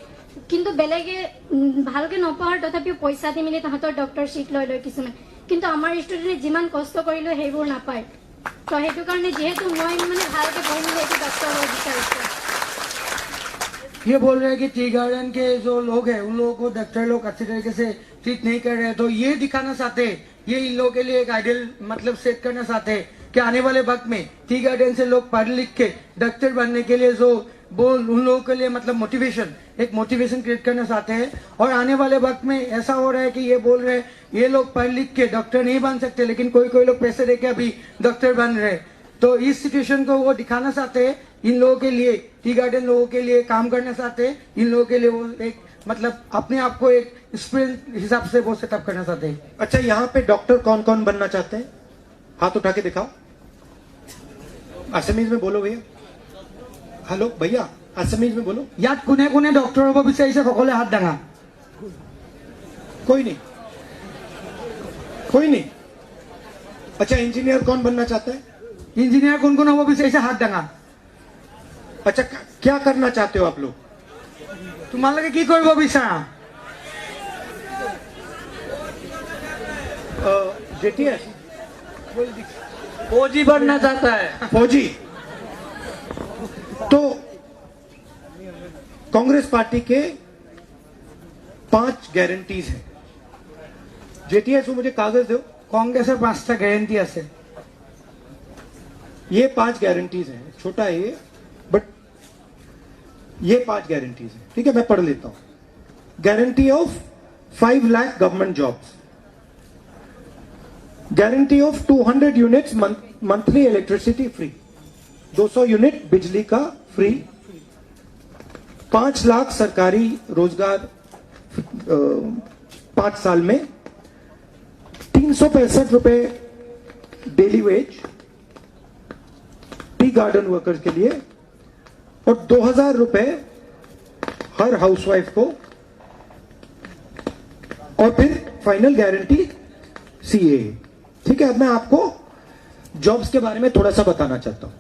কিন্তু বেলেগে ভালকে নপঢ়াৰ তথাপিও পইচা দি মেলি তাহাঁতৰ ডক্টৰ চিট লৈ কিছুমান কিন্তু আমাৰ ষ্টুডেণ্টে যিমান কষ্ট কৰিলেও সেইবোৰ নাপায় তো সেইটো কাৰণে যিহেতু মই মানে ভালকে পঢ়ি মেলি এইটো ডক্টৰ হ'ব বিচাৰিছোঁ ये बोल रहे हैं कि टी गार्डन के जो लोग हैं उन लोगों को डॉक्टर लोग अच्छी तरीके से ट्रीट नहीं कर रहे तो ये दिखाना चाहते हैं ये इन लोगों के लिए एक आइडियल मतलब सेट करना चाहते हैं कि आने वाले वक्त में टी गार्डन से लोग पढ़ लिख के डॉक्टर बनने के लिए जो बोल उन लोगों के लिए मतलब एक मोटिवेशन क्रिएट करना चाहते हैं और आने वाले वक्त में ऐसा हो रहा है कि ये बोल रहे हैं ये लोग पढ़ लिख के डॉक्टर नहीं बन सकते लेकिन कोई लोग पैसे देके अभी डॉक्टर बन रहे हैं तो इस सिचुएशन को वो दिखाना चाहते हैं इन लोगों के लिए टी गार्डन लोगों के लिए काम करना चाहते हैं इन लोगों के लिए वो एक मतलब अपने आप को एक स्टूडेंट हिसाब से वो सेटअप करना चाहते हैं अच्छा यहाँ पे डॉक्टर कौन कौन बनना चाहते हैं हाथ उठा के दिखाओ असमीज में बोलो भैया हेलो भैया असमीज में बोलो ইয়াত কোনে কোনে ডক্টৰ হ'ব বিচাৰিছে সকলোৱে হাত দাঙা कोई नहीं अच्छा इंजीनियर कौन बनना चाहता है ইঞ্জিনিয়াৰ কোন কোন হ'ব বিচাৰিছে হাত দাঙা अच्छा क्या करना चाहते हो आप लोग তোমালোকে কি কৰিব বিচাৰা जेटीएस फौजी बनना चाहता है फौजी तो कांग्रेस पार्टी के 5 गारंटीज हैं जेटीएस मुझे कागज दो কংগ্ৰেছৰ 5টা গ্যাৰান্টি আছে ये 5 गारंटीज हैं छोटा है ये बट ये 5 गारंटीज हैं ठीक है मैं पढ़ लेता हूं guarantee of 5 lakh government jobs guarantee of 200 units monthly electricity free 200 unit बिजली का फ्री 5 लाख सरकारी रोजगार 5 साल में 365 रुपए daily veg tea garden workers के लिए और 2000 रुपए हर हाउसवाइफ को और फिर फाइनल गारंटी सीए ठीक है अब मैं आपको जॉब्स के बारे में थोड़ा सा बताना चाहता हूं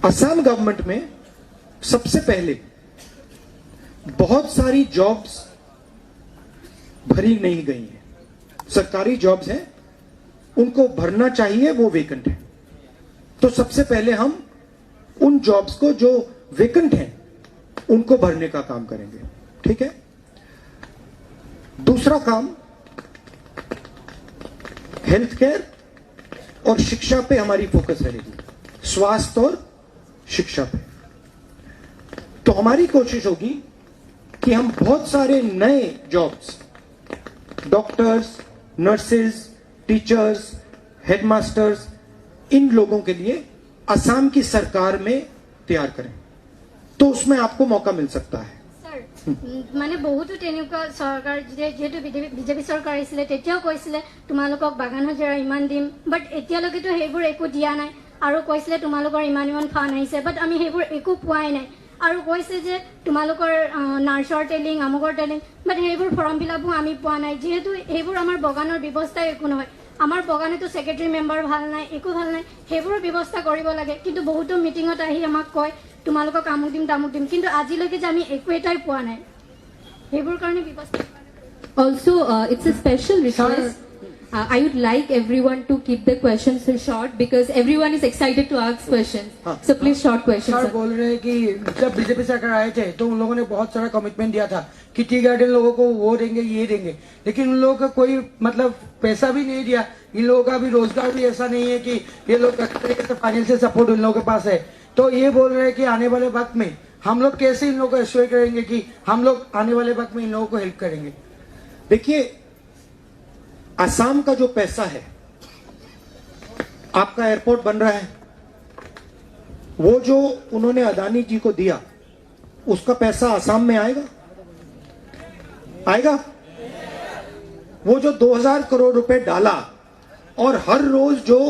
असम गवर्नमेंट में सबसे पहले बहुत सारी जॉब्स भरी नहीं गई हैं सरकारी जॉब्स हैं उनको भरना चाहिए वो वेकेंट है तो सबसे पहले हम उन जॉब्स को जो वेकेंट हैं उनको भरने का काम करेंगे ठीक है दूसरा काम हेल्थ केयर और शिक्षा पे हमारी फोकस रहेगी स्वास्थ्य और शिक्षा पे। तो हमारी कोशिश होगी कि हम बहुत सारे नए jobs, doctors, nurses, teachers, headmasters, इन लोगों के लिए असम की सरकार में तैयार करें, तो उसमें आपको मौका मिल सकता है। মানে বহুতো তেনেকুৱা চৰকাৰ যেহেতু বিজেপি চৰকাৰ আহিছিলে তেতিয়াও কৈছিলে তোমালোকক বাগান হাজিৰা ইমান দিম, বাট এতিয়ালৈকেতো সেইবোৰ একো দিয়া নাই। আৰু কৈছিলে তোমালোকৰ ইমান ফাণ্ড আহিছে, বাট আমি সেইবোৰ একো পোৱাই নাই। আৰু কৈছে যে তোমালোকৰ নাৰ্ছৰ ট্ৰেইনিং, আমুকৰ ট্ৰেইনিং, বাট সেইবোৰ ফৰ্ম ফিল আপো আমি পোৱা নাই। যিহেতু সেইবোৰ আমাৰ বাগানৰ ব্যৱস্থাই একো নহয়। আমাৰ বাগানেতো ছেক্ৰেটাৰী মেম্বাৰ ভাল নাই, একো ভাল নাই। সেইবোৰৰ ব্যৱস্থা কৰিব লাগে, কিন্তু বহুতো মিটিঙত আহি আমাক কয় তোমালোকক আমুক দিম তামুক দিম, কিন্তু আজিলৈকে যে আমি একো এটাই পোৱা নাই। সেইবোৰ কাৰণে ব্যৱস্থা Also, it's a special request. I would like everyone to keep the questions short because everyone is excited to ask questions. So please short questions. Sir sir. बोल रहे हैं कि जब बीजेपी सरकार आए थे तो उन लोगों ने बहुत सारा कमिटमेंट दिया था कि टी गार्डन लोगों को वो देंगे ये देंगे, लेकिन उन लोगों का कोई मतलब पैसा भी नहीं दिया। इन लोगों का भी रोजगार भी ऐसा नहीं है कि ये लोग फाइनेंशियल सपोर्ट इन लोगों के पास है। तो ये बोल रहे हैं कि आने वाले वक्त में हम लोग कैसे इन लोगों को एश्योर करेंगे कि हम लोग आने वाले वक्त में इन लोगों को हेल्प करेंगे। देखिए, असम का जो पैसा है, आपका एयरपोर्ट बन रहा है, वो जो उन्होंने अदानी जी को दिया उसका पैसा असम में आएगा? आएगा? वो जो 2000 करोड़ रुपए डाला और हर रोज जो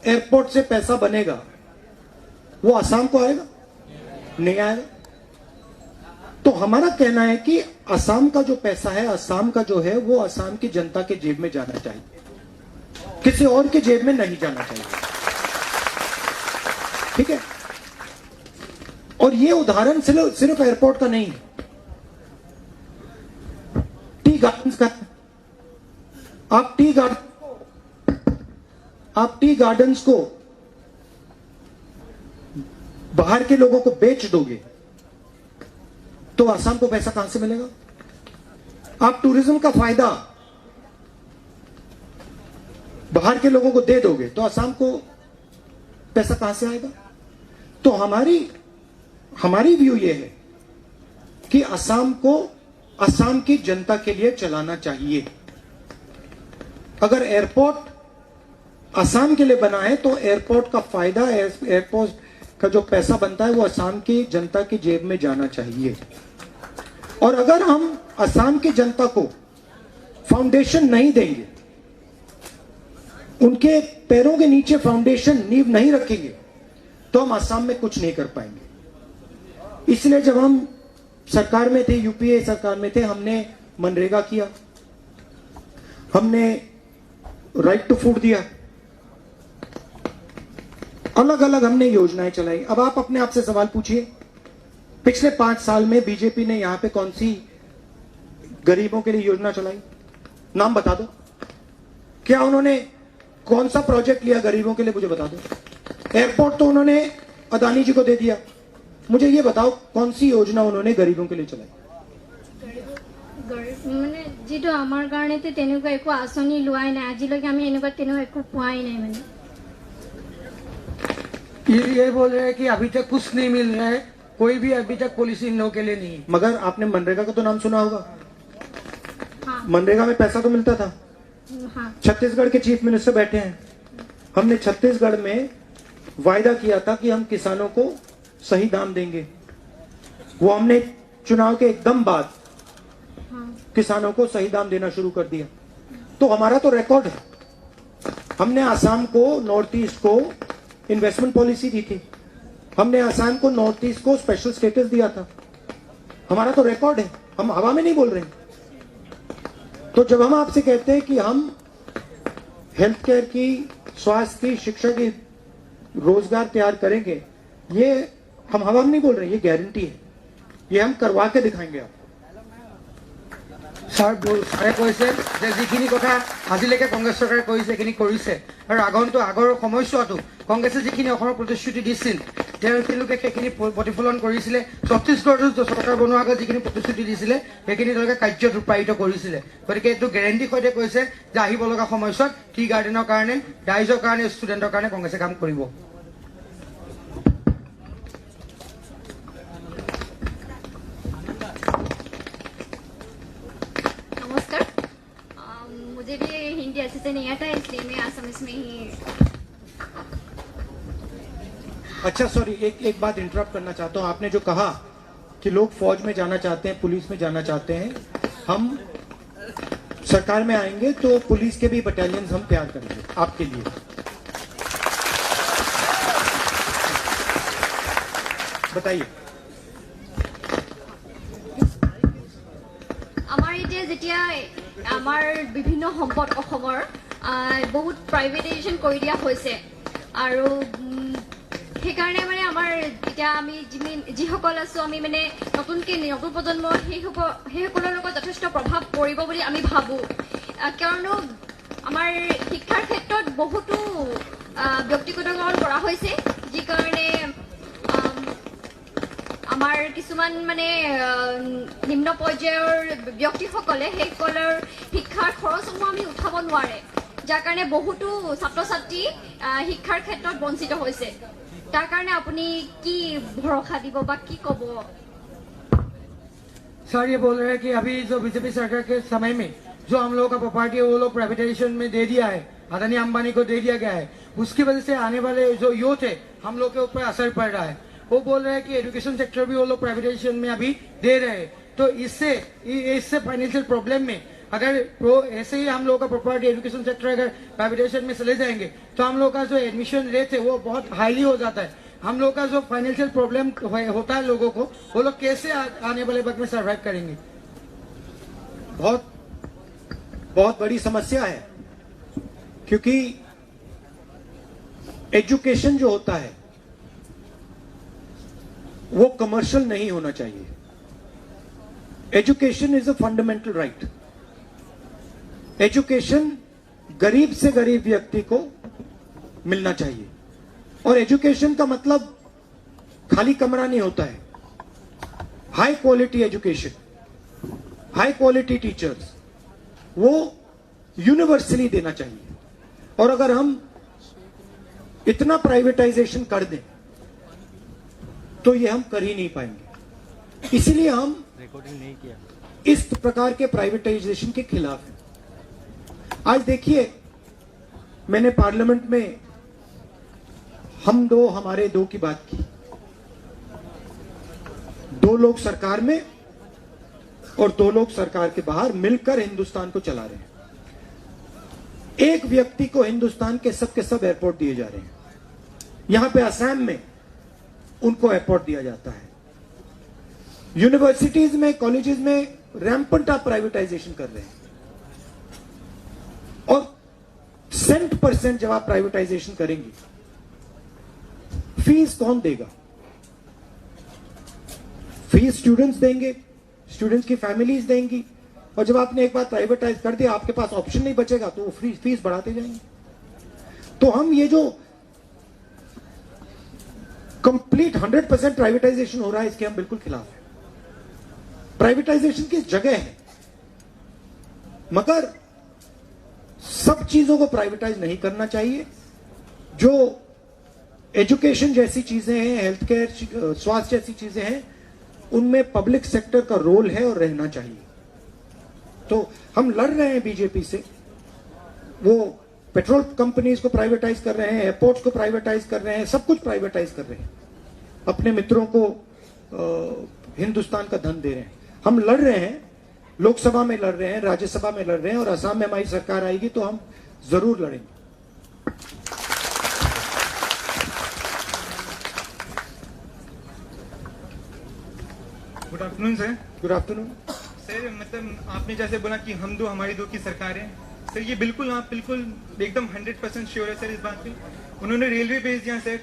एयरपोर्ट से पैसा बनेगा वो असम को आएगा? नहीं आएगा। तो हमारा कहना है कि असम का जो पैसा है, असम का जो है, वो असम की जनता के जेब में जाना चाहिए, किसी और के जेब में नहीं जाना चाहिए। ठीक है? और ये उदाहरण सिर्फ एयरपोर्ट का नहीं है, टी गार्डन्स का। आप टी गार्डन्स को बाहर के लोगों को बेच दोगे तो असम को पैसा कहां से मिलेगा? आप टूरिज्म का फायदा बाहर के लोगों को दे दोगे तो असम को पैसा कहां से आएगा? तो हमारी व्यू ये है कि असम को असम की जनता के लिए चलाना चाहिए। अगर एयरपोर्ट असम के लिए बना है तो एयरपोर्ट का फायदा, एयरपोर्ट का जो पैसा बनता है वो असम की जनता की जेब में जाना चाहिए। और अगर हम असम की जनता को फाउंडेशन नहीं देंगे, उनके पैरों के नीचे फाउंडेशन नींव नहीं रखेंगे, तो हम असम में कुछ नहीं कर पाएंगे। इसलिए जब हम सरकार में थे, यूपीए सरकार में थे, हमने मनरेगा किया, हमने राइट टू फूड दिया, अलग अलग हमने योजनाएं चलाई। अब आप अपने आप से सवाल पूछिए, पिछले 5 साल में बीजेपी ने यहां पे कौन सी गरीबों के लिए योजना चलाई? नाम बता दो। क्या उन्होंने कौन सा प्रोजेक्ट लिया गरीबों के लिए? मुझे बता दो। एयरपोर्ट तो उन्होंने अदानी जी को दे दिया, मुझे ये बताओ कौन सी योजना उन्होंने गरीबों के लिए चलाई? মানে যিটো আমাৰ কাৰণেতো তেনেকুৱা একো আঁচনি লোৱাই নাই, আজিলৈকে আমি এনেকুৱা তেনেকুৱা একো পোৱাই নাই। মানে ये बोल रहे हैं कि अभी तक कुछ नहीं मिल रहा है, कोई भी अभी तक पॉलिसी इन लोगों के लिए नहीं है। मगर आपने मनरेगा का तो नाम सुना होगा। हाँ मनरेगा में पैसा तो मिलता था। हाँ छत्तीसगढ़ के चीफ मिनिस्टर बैठे हैं, हमने छत्तीसगढ़ में वायदा किया था कि हम किसानों को सही दाम देंगे। वो हमने चुनाव के एकदम बाद किसानों को सही दाम देना शुरू कर दिया। तो हमारा तो रिकॉर्ड है, हमने आसाम को, नॉर्थ ईस्ट को इन्वेस्टमेंट पॉलिसी दी थी, हमने आसाम को, नॉर्थ ईस्ट को स्पेशल स्टेटस दिया था। हमारा तो रिकॉर्ड है, हम हवा में नहीं बोल रहे हैं। तो जब हम आपसे कहते हैं कि हम हेल्थ केयर की, स्वास्थ्य की, शिक्षा की, रोजगार तैयार करेंगे, ये हम हवा में नहीं बोल रहे हैं, ये गारंटी है, ये हम करवा के दिखाएंगे आप। ছাৰে কৈছে যে যিখিনি কথা আজিলৈকে কংগ্ৰেছ চৰকাৰে কৰিছে সেইখিনি কৰিছে, আৰু আগৰ সময়ছোৱাতো কংগ্ৰেছে যিখিনি অসমৰ প্ৰতিশ্ৰুতি দিছিল তেওঁলোকে সেইখিনি প্ৰতিফলন কৰিছিলে। ছত্তীশগড়ত চৰকাৰ বনোৱাৰ আগত যিখিনি প্ৰতিশ্ৰুতি দিছিলে সেইখিনি তেওঁলোকে কাৰ্যত ৰূপায়িত কৰিছিলে। গতিকে এইটো গেৰেণ্টি সৈতে কৈছে যে আহিব লগা সময়ছোৱাত টি গাৰ্ডেনৰ কাৰণে, ৰাইজৰ কাৰণে, ষ্টুডেণ্টৰ কাৰণে কংগ্ৰেছে কাম কৰিব। से नहीं आता, इसलिए मैं आसामीज में ही। अच्छा सॉरी, एक बात इंटरप्ट करना चाहता हूं। आपने जो कहा कि लोग फौज में जाना चाहते हैं, पुलिस में जाना चाहते हैं, हम सरकार में आएंगे तो पुलिस के भी बटालियन हम तैयार करेंगे आपके लिए। बताइए। আমাৰ এতিয়া যেতিয়া আমাৰ বিভিন্ন সম্পদ অসমৰ বহুত প্ৰাইভেটাইজেশ্যন কৰি দিয়া হৈছে আৰু সেইকাৰণে মানে আমাৰ এতিয়া আমি যিসকল আছো আমি মানে নতুন প্ৰজন্ম সেইসকলৰ লগত যথেষ্ট প্ৰভাৱ পৰিব বুলি আমি ভাবো, কিয়নো আমাৰ শিক্ষাৰ ক্ষেত্ৰত বহুতো ব্যক্তিগতকৰণ কৰা হৈছে, যি কাৰণে আমাৰ কিছুমান মানে নিম্ন পৰ্যায়ৰ ব্যক্তিসকলে সেইসকলৰ শিক্ষাৰ খৰচসমূহ আমি উঠাব নোৱাৰে, যাৰ কাৰণে বহুতো ছাত্ৰ ছাত্ৰী শিক্ষাৰ ক্ষেত্ৰত বঞ্চিত হৈছে। তাৰ কাৰণে আপুনি কি ভৰসা দিব বা কি ক'ব? सर ये बोल रहे हैं कि अभी जो बीजेपी सरकार के समय में जो हम लोगों का प्रॉपर्टी है वो लोग प्राइवेटाइजेशन में दे दिया है, अदानी अंबानी को दे दिया गया है, उसकी वजह से आने वाले जो यूथ है हम लोग के ऊपर असर पड़ रहा है। वो बोल रहे हैं कि एजुकेशन सेक्टर भी वो लोग प्राइवेटाइजेशन में अभी दे रहे हैं, तो इससे फाइनेंशियल प्रॉब्लम में अगर ऐसे ही हम लोग का प्रॉपर्टी एजुकेशन सेक्टर अगर प्राइवेटाइजेशन में चले जाएंगे तो हम लोग का जो एडमिशन रेट है वो बहुत हाईली हो जाता है। हम लोग का जो फाइनेंशियल प्रॉब्लम होता है लोगों को, वो लोग कैसे आने वाले वक्त में सर्वाइव करेंगे? बहुत बहुत बड़ी समस्या है, क्योंकि एजुकेशन जो होता है वो कमर्शियल नहीं होना चाहिए। Education is a fundamental right. Education गरीब से गरीब व्यक्ति को मिलना चाहिए, और एजुकेशन का मतलब खाली कमरा नहीं होता है। High quality education, high quality teachers, वो यूनिवर्सली देना चाहिए। और अगर हम इतना प्राइवेटाइजेशन कर दें तो ये हम कर ही नहीं पाएंगे। इसीलिए हम इस प्रकार के प्राइवेटाइजेशन के खिलाफ हैं। आज देखिए, मैंने पार्लियामेंट में हमारे दो की बात की। दो लोग सरकार में और दो लोग सरकार के बाहर मिलकर हिंदुस्तान को चला रहे हैं। एक व्यक्ति को हिंदुस्तान के सब एयरपोर्ट दिए जा रहे हैं। यहां पे असम में उनको एयरपोर्ट दिया जाता है। यूनिवर्सिटीज में, कॉलेजेस में रैंपेंट आप प्राइवेटाइजेशन कर रहे हैं, और सेंट परसेंट जब आप प्राइवेटाइजेशन करेंगे, फीस कौन देगा? फीस स्टूडेंट्स देंगे, स्टूडेंट्स की फैमिलीज देंगी। और जब आपने एक बार प्राइवेटाइज कर दिया, आपके पास ऑप्शन नहीं बचेगा, तो वो फीस बढ़ाते जाएंगे। तो हम ये जो कंप्लीट 100% प्राइवेटाइजेशन हो रहा है, इसके हम बिल्कुल खिलाफ हैं। प्राइवेटाइजेशन की जगह है, मगर सब चीजों को प्राइवेटाइज नहीं करना चाहिए। जो एजुकेशन जैसी चीजें हैं, हेल्थ केयर, स्वास्थ्य जैसी चीजें हैं, उनमें पब्लिक सेक्टर का रोल है और रहना चाहिए। तो हम लड़ रहे हैं बीजेपी से। वो पेट्रोल कंपनीज को प्राइवेटाइज कर रहे हैं, एयरपोर्ट्स को प्राइवेटाइज कर रहे हैं, सब कुछ प्राइवेटाइज कर रहे हैं, अपने मित्रों को हिंदुस्तान का धन दे रहे हैं। हम लड़ रहे हैं, लोकसभा में लड़ रहे हैं, राज्यसभा में लड़ रहे हैं, और असम में हमारी सरकार आएगी तो हम जरूर लड़ेंगे। Good afternoon sir. Good afternoon sir, मतलब आपने जैसे बोला कि हमारी दो की सरकार है सर, ये बिल्कुल आप एकदम 100% श्योर है सर इस बात पे? उन्होंने रेलवे भेज दिया सर,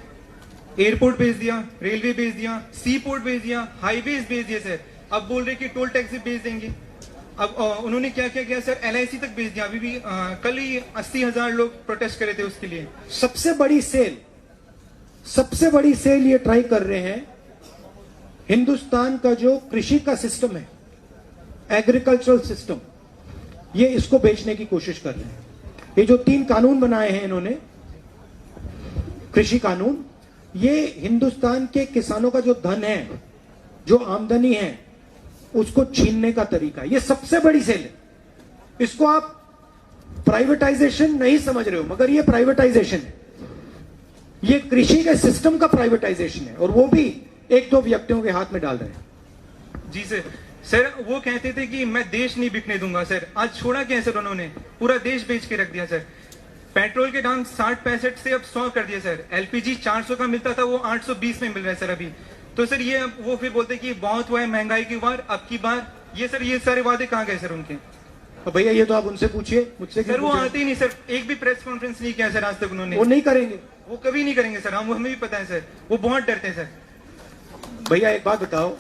एयरपोर्ट भेज दिया, रेलवे भेज दिया, सी पोर्ट भेज दिया, हाईवेज भेज दिया सर। अब बोल रहे कि टोल टैक्स भी भेज देंगे। अब उन्होंने क्या क्या किया सर? LIC तक भेज दिया। अभी भी कल ही 80,000 लोग प्रोटेस्ट करे थे उसके लिए। सबसे बड़ी सेल ये ट्राई कर रहे हैं। हिंदुस्तान का जो कृषि का सिस्टम है, एग्रीकल्चरल सिस्टम, ये इसको बेचने की कोशिश कर रहे हैं। ये जो 3 कानून बनाए हैं इन्होंने, कृषि कानून, ये हिंदुस्तान के किसानों का जो धन है, जो आमदनी है, उसको छीनने का तरीका। ये सबसे बड़ी सेल है। इसको आप प्राइवेटाइजेशन नहीं समझ रहे हो, मगर ये प्राइवेटाइजेशन है, ये कृषि के सिस्टम का प्राइवेटाइजेशन है, और वो भी एक दो व्यक्तियों के हाथ में डाल रहे हैं। जी सर। सर वो कहते थे कि मैं देश नहीं बिकने दूंगा सर, आज छोड़ा क्या है सर, उन्होंने पूरा देश बेच के रख दिया सर। पेट्रोल के दाम 60-65 से अब 100 कर दिए सर। एलपीजी 400 का मिलता था, वो 820 में मिल रहा है सर अभी। तो सर ये वो फिर बोलते कि बहुत हुआ है महंगाई की बार, अब की बार ये सर, ये सारे वादे कहाँ गए सर उनके? तो भैया ये तो आप उनसे पूछिए, मुझसे क्यों सर वो पूछे? आते ही नहीं सर, एक भी प्रेस कॉन्फ्रेंस नहीं किया सर आज तक उन्होंने। वो नहीं करेंगे, वो कभी नहीं करेंगे सर, हम हमें भी पता है सर, वो बहुत डरते हैं सर। भैया एक बात बताओ,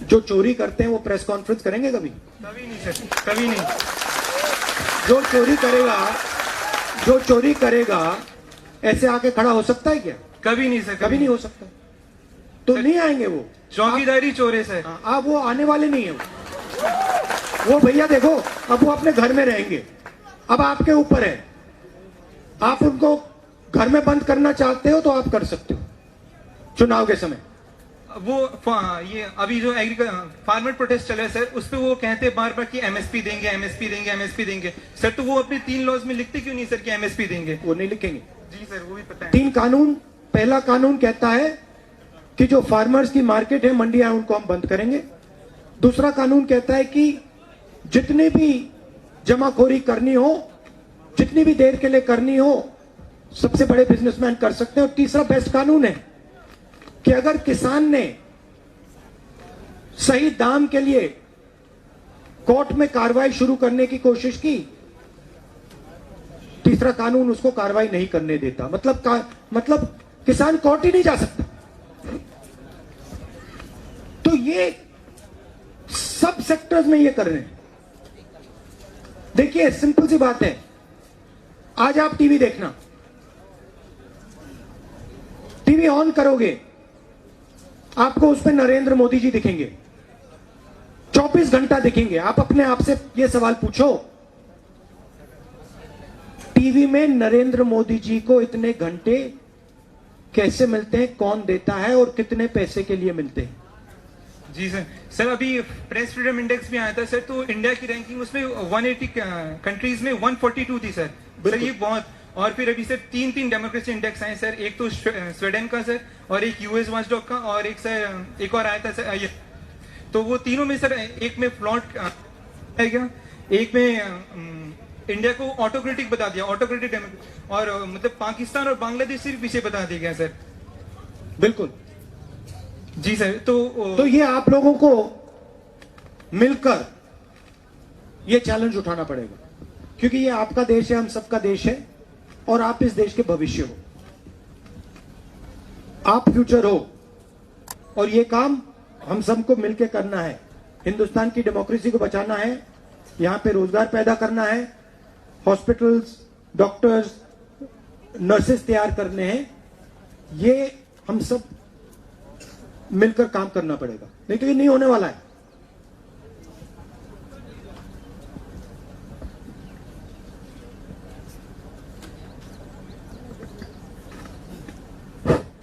जो चोरी करते हैं वो प्रेस कॉन्फ्रेंस करेंगे कभी? कभी नहीं सर, कभी नहीं। जो चोरी करेगा ऐसे आके खड़ा हो सकता है क्या? कभी नहीं सर, कभी नहीं हो सकता। तो नहीं आएंगे वो, चौकीदारी चोर है सर। आप वो आने वाले नहीं है वो भैया देखो, अब वो अपने घर में रहेंगे, अब आपके ऊपर है, आप उनको घर में बंद करना चाहते हो तो आप कर सकते हो चुनाव के समय। वो ये अभी जो फार्मर प्रोटेस्ट चल रहा है सर, उस पे वो कहते हैं बार बार कि एमएसपी देंगे, एमएसपी देंगे, एमएसपी देंगे। सर तो वो अपने 3 लॉज में लिखते क्यों नहीं सर कि एमएसपी देंगे? वो नहीं लिखेंगे। जी सर, वो भी पता है। 3 कानून, पहला कानून कहता है कि जो फार्मर्स की मार्केट है, मंडियां, उनको हम बंद करेंगे। दूसरा कानून कहता है कि जितनी भी जमाखोरी करनी हो, जितनी भी देर के लिए करनी हो, सबसे बड़े बिजनेसमैन कर सकते हैं। और तीसरा बेस्ट कानून है कि अगर किसान ने सही दाम के लिए कोर्ट में कार्रवाई शुरू करने की कोशिश की, तीसरा कानून उसको कार्रवाई नहीं करने देता। मतलब किसान कोर्ट ही नहीं जा सकता। तो ये सब सेक्टर्स में ये कर रहे हैं। देखिए सिंपल सी बात है, आज आप टीवी देखना, टीवी ऑन करोगे, आपको उसमें नरेंद्र मोदी जी दिखेंगे, 24 घंटा दिखेंगे। आप अपने आप से ये सवाल पूछो, टीवी में नरेंद्र मोदी जी को इतने घंटे कैसे मिलते हैं, कौन देता है और कितने पैसे के लिए मिलते हैं? जी सर। सर अभी प्रेस फ्रीडम इंडेक्स भी आया था सर, तो इंडिया की रैंकिंग उसमें 180 कंट्रीज में 142 थी सर। सर ये बहुत। और फिर अभी सर 3 डेमोक्रेसी इंडेक्स आए सर, एक तो स्वीडन का सर, और एक यूएस वॉचडॉग का, और एक सर एक और आया था सर ये। तो वो तीनों में सर, एक में फ्लॉट है क्या, एक में इंडिया को ऑटोक्रेटिक बता दिया, ऑटोक्रेटिक, और मतलब पाकिस्तान और बांग्लादेश से भी पीछे बता दिया गया सर। बिल्कुल जी सर। तो ये आप लोगों को मिलकर ये चैलेंज उठाना पड़ेगा, क्योंकि ये आपका देश है, हम सबका देश है, और आप इस देश के भविष्य हो, आप फ्यूचर हो, और ये काम हम सबको मिलकर करना है। हिंदुस्तान की डेमोक्रेसी को बचाना है, यहां पे रोजगार पैदा करना है, हॉस्पिटल्स, डॉक्टर्स, नर्सेस तैयार करने हैं। ये हम सब मिलकर काम करना पड़ेगा, नहीं तो ये नहीं होने वाला है।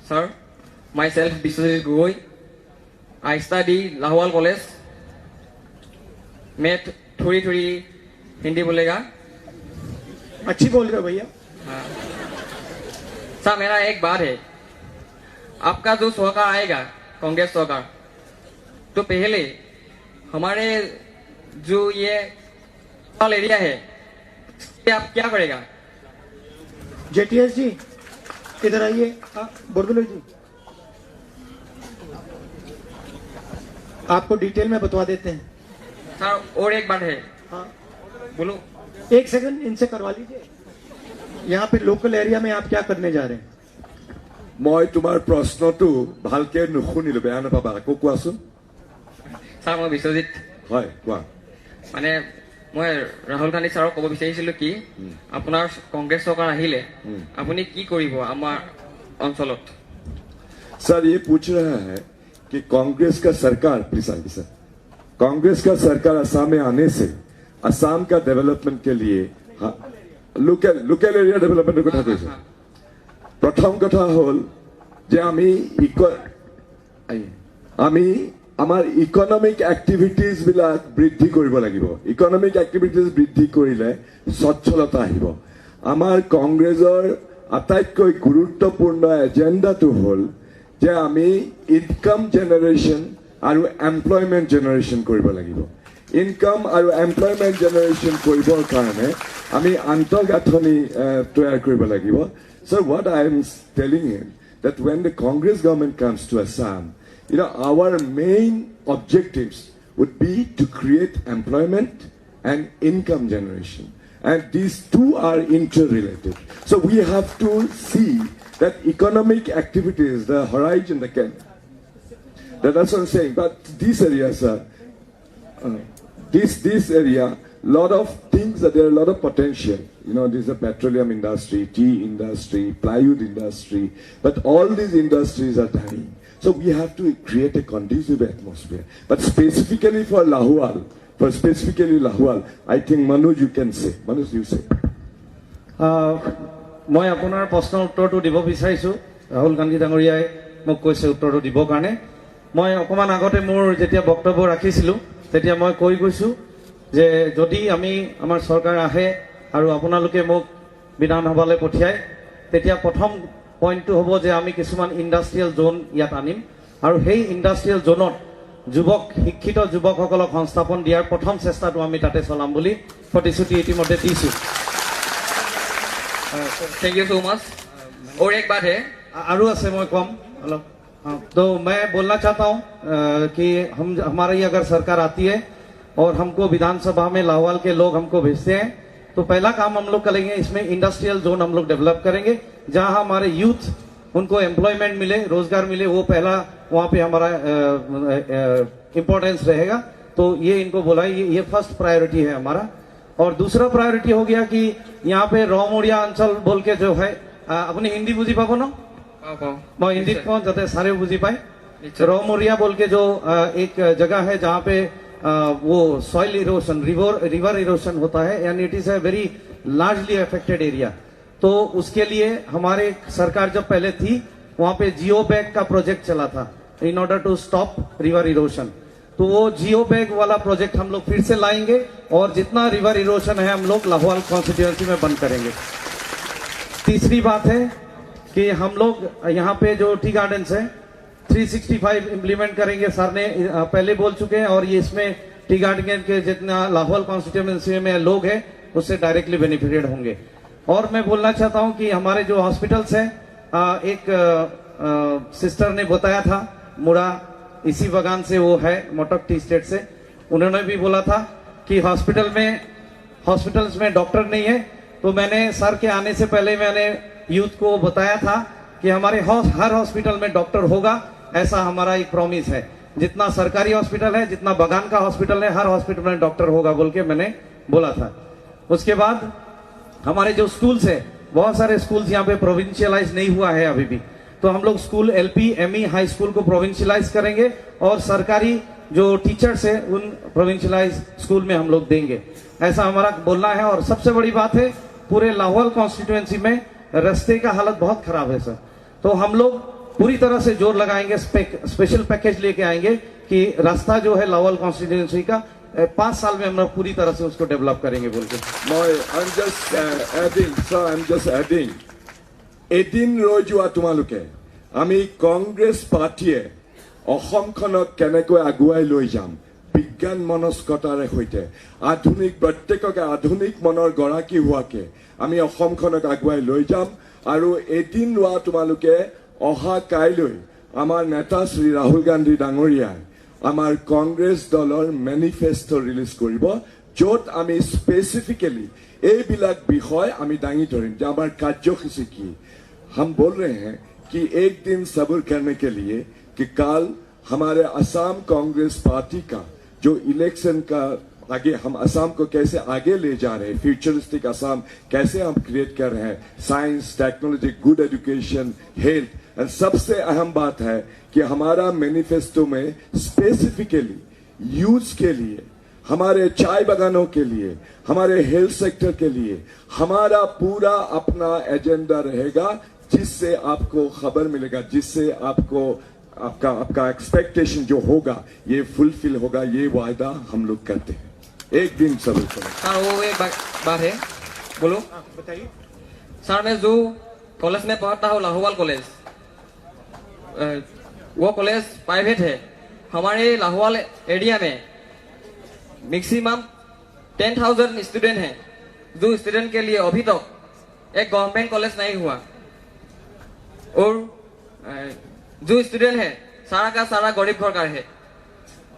Sir, myself Biswajit Gogoi. I study Lahowal College. मैं थोड़ी हिंदी बोलेगा। अच्छी बोल रहे हो भैया। हाँ। सर मेरा एक बात है, आपका जो सरकार आएगा, कांग्रेस सरकार, तो पहले हमारे जो ये एरिया है, आप क्या करेगा? जेटीएस जी इधर आइए, बोरदुले जी आपको डिटेल में बतवा देते हैं। सर और एक बात है। हाँ बोलो। 1 सेकंड इनसे करवा लीजिए। यहाँ पे लोकल एरिया में आप क्या करने जा रहे हैं? মই তোমাৰ প্ৰশ্নটো ভালকে নুশুনিলো, বেয়া নাপাবা, আকৌ কোৱাচোন। ছাৰ মই বিশ্বজিত। হয় কোৱা। মানে মই ৰাহুল গান্ধী ছাৰক ক'ব বিচাৰিছিলো কি আপোনাৰ কংগ্ৰেছ চৰকাৰ আহিলে আপুনি কি কৰিব আমাৰ অঞ্চলত? सर ये पूछ रहा है कि कांग्रेस का सरकार, प्लीज आगे सर, कांग्रेस का सरकार असम में आने से असम का डेवलपमेंट के लिए लोकल एरिया डेवलपमेंट কথা কৈছে। প্ৰথম কথা হ'ল যে আমি আমাৰ ইকনমিক এক্টিভিটিজ বিলাক বৃদ্ধি কৰিব লাগিব ইকনমিক এক্টিভিটিজ বৃদ্ধি কৰিলে সচ্ছলতা আহিব আমাৰ কংগ্ৰেছৰ আটাইতকৈ গুৰুত্বপূৰ্ণ এজেন্ডাটো হ'ল যে আমি ইনকাম জেনাৰেশ্যন আৰু এমপ্লয়মেণ্ট জেনাৰেশ্যন কৰিব লাগিব ইনকাম আৰু এমপ্লয়মেণ্ট জেনাৰেশ্যন কৰিবৰ কাৰণে আমি আন্তঃগাঁথনি তৈয়াৰ কৰিব লাগিব So what I am telling him that when the Congress government comes to Assam, our main objectives would be to create employment and income generation. And these two are interrelated. So we have to see that economic activities, the horizon, that's what I'm saying. But these areas are, this area, lot of things that there are a lot of potential. This is a petroleum industry, tea industry, plywood industry, but all these industries are dying. So we have to create a conducive atmosphere. But specifically for Lahual, I think Manoj, you can say. Manoj, you say. মই আপোনাৰ প্ৰশ্নৰ উত্তৰটো দিব বিচাৰিছোঁ ৰাহুল গান্ধী ডাঙৰীয়াই মোক কৈছে উত্তৰটো দিবৰ কাৰণে মই অকমান আগতে মোৰ যেতিয়া বক্তব্য ৰাখিছিলোঁ তেতিয়া মই কৈ গৈছোঁ যে যদি আমি আমাৰ চৰকাৰ আহে আৰু আপোনালোকে মোক বিধানসভালৈ পঠিয়ায় তেতিয়া প্ৰথম পইণ্টটো হ'ব যে আমি কিছুমান ইণ্ডাষ্ট্ৰিয়েল জোন ইয়াত আনিম আৰু সেই ইণ্ডাষ্ট্ৰিয়েল জোনত শিক্ষিত যুৱকসকলক সংস্থাপন দিয়াৰ প্ৰথম চেষ্টাটো আমি তাতে চলাম বুলি প্ৰতিশ্ৰুতি ইতিমধ্যে দিছোঁ थैंक यू सो मच और एक बात है आरू আছে মই কম অলপ तो मैं बोलना चाहता हूं कि हमारी अगर सरकार आती है और हमको विधानसभा में लाहौल के लोग हमको भेजते हैं तो पहला काम हम लोग करेंगे इसमें इंडस्ट्रियल जोन हम लोग डेवलप करेंगे जहां हमारे यूथ उनको एम्प्लॉयमेंट मिले रोजगार मिले वो पहला वहां पे हमारा इम्पोर्टेंस रहेगा तो ये इनको बोला ये फर्स्ट प्रायोरिटी है हमारा और दूसरा प्रायोरिटी हो गया कि यहाँ पे रौमोरिया अंचल बोल के जो है अपनी हिंदी बुझी पाबो ना मैं हिंदी कौन जाते सारे बुझी पाए रौमोरिया बोल के जो एक जगह है जहाँ पे वो सॉइल इरोशन रिवर इरोशन होता है यानी it is a very largely affected area तो उसके लिए हमारे सरकार जब पहले थी वहाँ पे जियो बैग का प्रोजेक्ट चला था in order to stop river erosion तो वो जियो बैग वाला प्रोजेक्ट हम लोग फिर से लाएंगे और जितना रिवर इरोशन है हम लोग लाहौल कॉन्स्टिट्यूएंसी में बंद करेंगे तीसरी बात है कि हम लोग यहाँ पे जो टी गार्डन्स है 365 इम्प्लीमेंट करेंगे सर ने पहले बोल चुके हैं और ये इसमें टी गार्डन के जितना लाहौल कॉन्स्टिट्यूएंसी में लोग हैं उससे डायरेक्टली बेनिफिटेड होंगे और मैं बोलना चाहता हूँ कि हमारे जो हॉस्पिटल्स हैं एक सिस्टर ने बताया था मुड़ा इसी बगान से वो है मोटक टी स्टेट से उन्होंने भी बोला था कि हॉस्पिटल्स में डॉक्टर नहीं है तो मैंने सर के आने से पहले मैंने यूथ को बताया था कि हमारे हर हॉस्पिटल में डॉक्टर होगा ऐसा हमारा एक प्रॉमिस है जितना सरकारी हॉस्पिटल है जितना बगान का हॉस्पिटल है हर हॉस्पिटल में डॉक्टर होगा बोल के मैंने बोला था उसके बाद हमारे जो स्कूल्स है बहुत सारे स्कूल्स यहाँ पे प्रोविंशियलाइज नहीं हुआ है अभी भी तो हम लोग school LP ME high school को प्रोविंशियलाइज करेंगे और सरकारी जो टीचर्स है उन प्रोविंशियलाइज स्कूल में हम लोग देंगे ऐसा हमारा बोलना है और सबसे बड़ी बात है पूरे लाहौल कॉन्स्टिट्यूएंसी में रास्ते का हालत बहुत खराब है सर तो हम लोग पूरी तरह से जोर लगाएंगे स्पेशल पैकेज लेके आएंगे कि रास्ता जो है लाहौल कॉन्स्टिट्यूएंसी का 5 साल में हम लोग पूरी तरह से उसको डेवलप करेंगे बोल के I'm just adding এদিন ৰৈ যোৱা তোমালোকে আমি কংগ্ৰেছ পাৰ্টিয়ে অসমখনক কেনেকৈ আগুৱাই লৈ যাম বিজ্ঞান মনস্কতাৰে সৈতে প্ৰত্যেককে আধুনিক মনৰ গৰাকী হোৱাকে আমি অসমখনক আগুৱাই লৈ যাম আৰু এদিন লোৱা তোমালোকে অহা কাইলৈ আমাৰ নেতা শ্ৰী ৰাহুল গান্ধী ডাঙৰীয়াই আমাৰ কংগ্ৰেছ দলৰ মেনিফেষ্টো ৰিলিজ কৰিব য'ত আমি স্পেচিফিকেলি এইবিলাক বিষয় আমি দাঙি ধৰিম যে আমাৰ কাৰ্যসূচী কি हम बोल रहे हैं कि एक दिन सब्र करने के लिए कि कल हमारे असम कांग्रेस पार्टी का जो इलेक्शन का आगे हम असम को कैसे आगे ले जा रहे हैं फ्यूचरिस्टिक असम कैसे हम क्रिएट कर रहे हैं science technology good education health और सबसे अहम बात है कि हमारा मैनिफेस्टो में स्पेसिफिकली यूथ के लिए हमारे चाय बागानों के लिए हमारे हेल्थ सेक्टर के लिए हमारा पूरा अपना एजेंडा रहेगा जिससे आपको खबर मिलेगा जिससे आपको आपका आपका एक्सपेक्टेशन जो होगा ये फुलफिल होगा, ये वायदा हम लोग करते हैं। एक दिन जरूर करें। सर वो एक बात है, बोलो। बताइए। सर मैं जो कॉलेज में पढ़ता हूँ लाहौवाल कॉलेज, वो कॉलेज प्राइवेट है। हमारे लाहौवाल एरिया में मैक्सिमम 10,000 स्टूडेंट हैं, जो स्टूडेंट के लिए अभी तक एक गवर्नमेंट कॉलेज नहीं हुआ। और जो स्टूडेंट है सारा का सारा गरीब घर का है,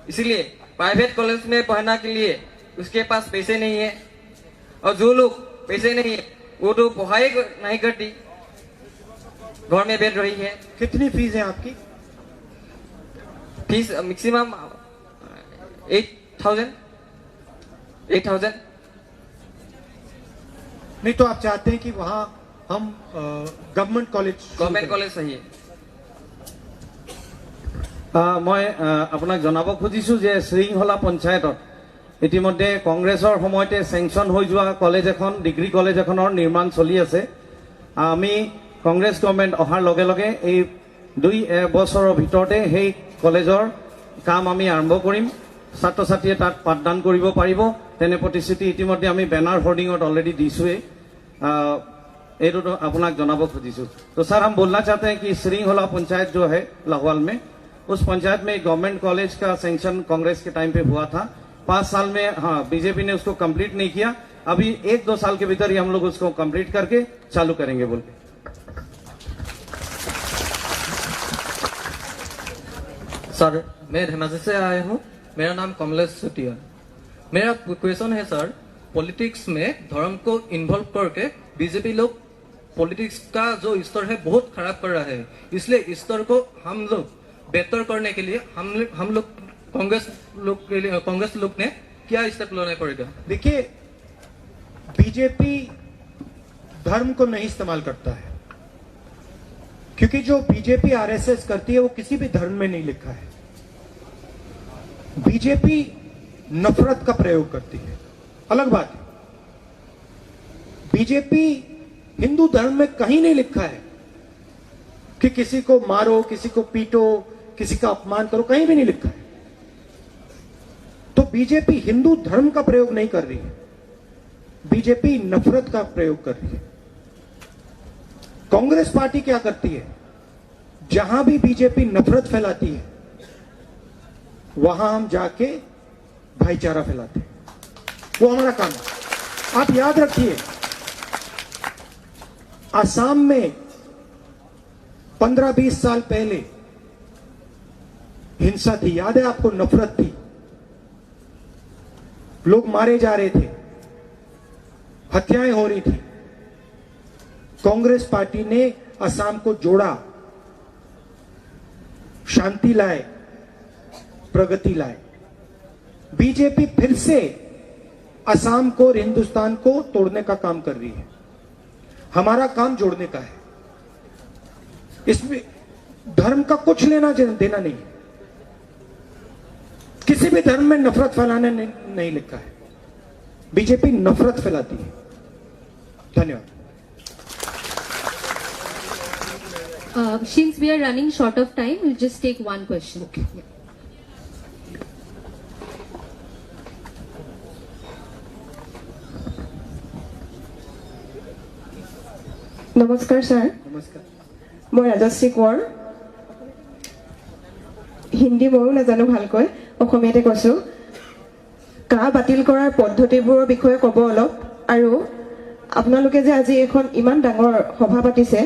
इसीलिए प्राइवेट कॉलेज में पढ़ने के लिए उसके पास पैसे नहीं है। और जो लोग पैसे नहीं है वो तो पढ़ाई नहीं करती, घर में बैठ रही है। कितनी फीस है आपकी? Fees maximum 8,000। नहीं तो आप चाहते हैं कि वहां हम गवर्नमेंट कॉलेज सही है। মই আপোনাক জনাব খুজিছো যে শ্ৰীংহলা পঞ্চায়তত ইতিমধ্যে কংগ্ৰেছৰ সময়তে চেংচন হৈ যোৱা কলেজ এখন, ডিগ্ৰী কলেজ এখনৰ নিৰ্মাণ চলি আছে। আমি কংগ্ৰেছ গভৰ্ণমেণ্ট অহাৰ লগে লগে এই 2 বছৰৰ ভিতৰতে সেই কলেজৰ কাম আমি আৰম্ভ কৰিম। ছাত্ৰ ছাত্ৰীয়ে তাত পাঠদান কৰিব পাৰিব, তেনে প্ৰতিশ্ৰুতি ইতিমধ্যে আমি বেনাৰ হোৰ্ডিঙত অলৰেডি দিছোঁৱেই। এইটো আপোনাক জনাব খুজিছো। तो सर हम बोलना चाहते हैं कि श्रींहला पंचायत जो है लाहौवाल में, उस पंचायत में गवर्नमेंट कॉलेज का सैंक्शन कांग्रेस के टाइम पे हुआ था। 5 साल में हाँ बीजेपी ने उसको कंप्लीट नहीं किया। अभी 1-2 साल के भीतर ही हम लोग उसको कंप्लीट करके चालू करेंगे बोल के। सर मैं धेमाजी से आया हूँ, मेरा नाम कमलेश सुटिया। मेरा क्वेश्चन है सर, पॉलिटिक्स में धर्म को इन्वॉल्व करके बीजेपी लोग पॉलिटिक्स का जो स्तर है बहुत खराब कर रहा है, इसलिए स्तर को हम लोग बेहतर करने के लिए हम लोग कांग्रेस लोग ने क्या स्टेप लेना पड़ेगा? देखिए, बीजेपी धर्म को नहीं इस्तेमाल करता है, क्योंकि जो बीजेपी आरएसएस करती है वो किसी भी धर्म में नहीं लिखा है। बीजेपी नफरत का प्रयोग करती है, अलग बात है। बीजेपी हिंदू धर्म में कहीं नहीं लिखा है कि किसी को मारो, किसी को पीटो, किसी का अपमान करो, कहीं भी नहीं लिखा है। तो बीजेपी हिंदू धर्म का प्रयोग नहीं कर रही है, बीजेपी नफरत का प्रयोग कर रही है। कांग्रेस पार्टी क्या करती है? जहां भी बीजेपी नफरत फैलाती है वहां हम जाके भाईचारा फैलाते हैं, वो हमारा काम है। आप याद रखिए, असम में 15-20 साल पहले हिंसा थी, याद है आपको? नफरत थी, लोग मारे जा रहे थे, हत्याएं हो रही थी। कांग्रेस पार्टी ने असम को जोड़ा, शांति लाए, प्रगति लाए। बीजेपी फिर से असम को और हिंदुस्तान को तोड़ने का काम कर रही है। हमारा काम जोड़ने का है, इसमें धर्म का कुछ लेना देना नहीं है। किसी भी धर्म में नफरत फैलाने नहीं लिखा है, बीजेपी नफरत फैलाती है। धन्यवाद। Since we are running short of time, we'll just take one question. Okay. Yeah. নমস্কাৰ ছাৰ, नमस्कार। মই ৰাজশ্ৰী কোঁৱৰ। হিন্দী ময়ো নাজানো ভালকৈ, অসমীয়াতে কৈছোঁ। কা বাতিল কৰাৰ পদ্ধতিবোৰৰ বিষয়ে ক'ব অলপ, আৰু আপোনালোকে যে আজি এখন ইমান ডাঙৰ সভা পাতিছে,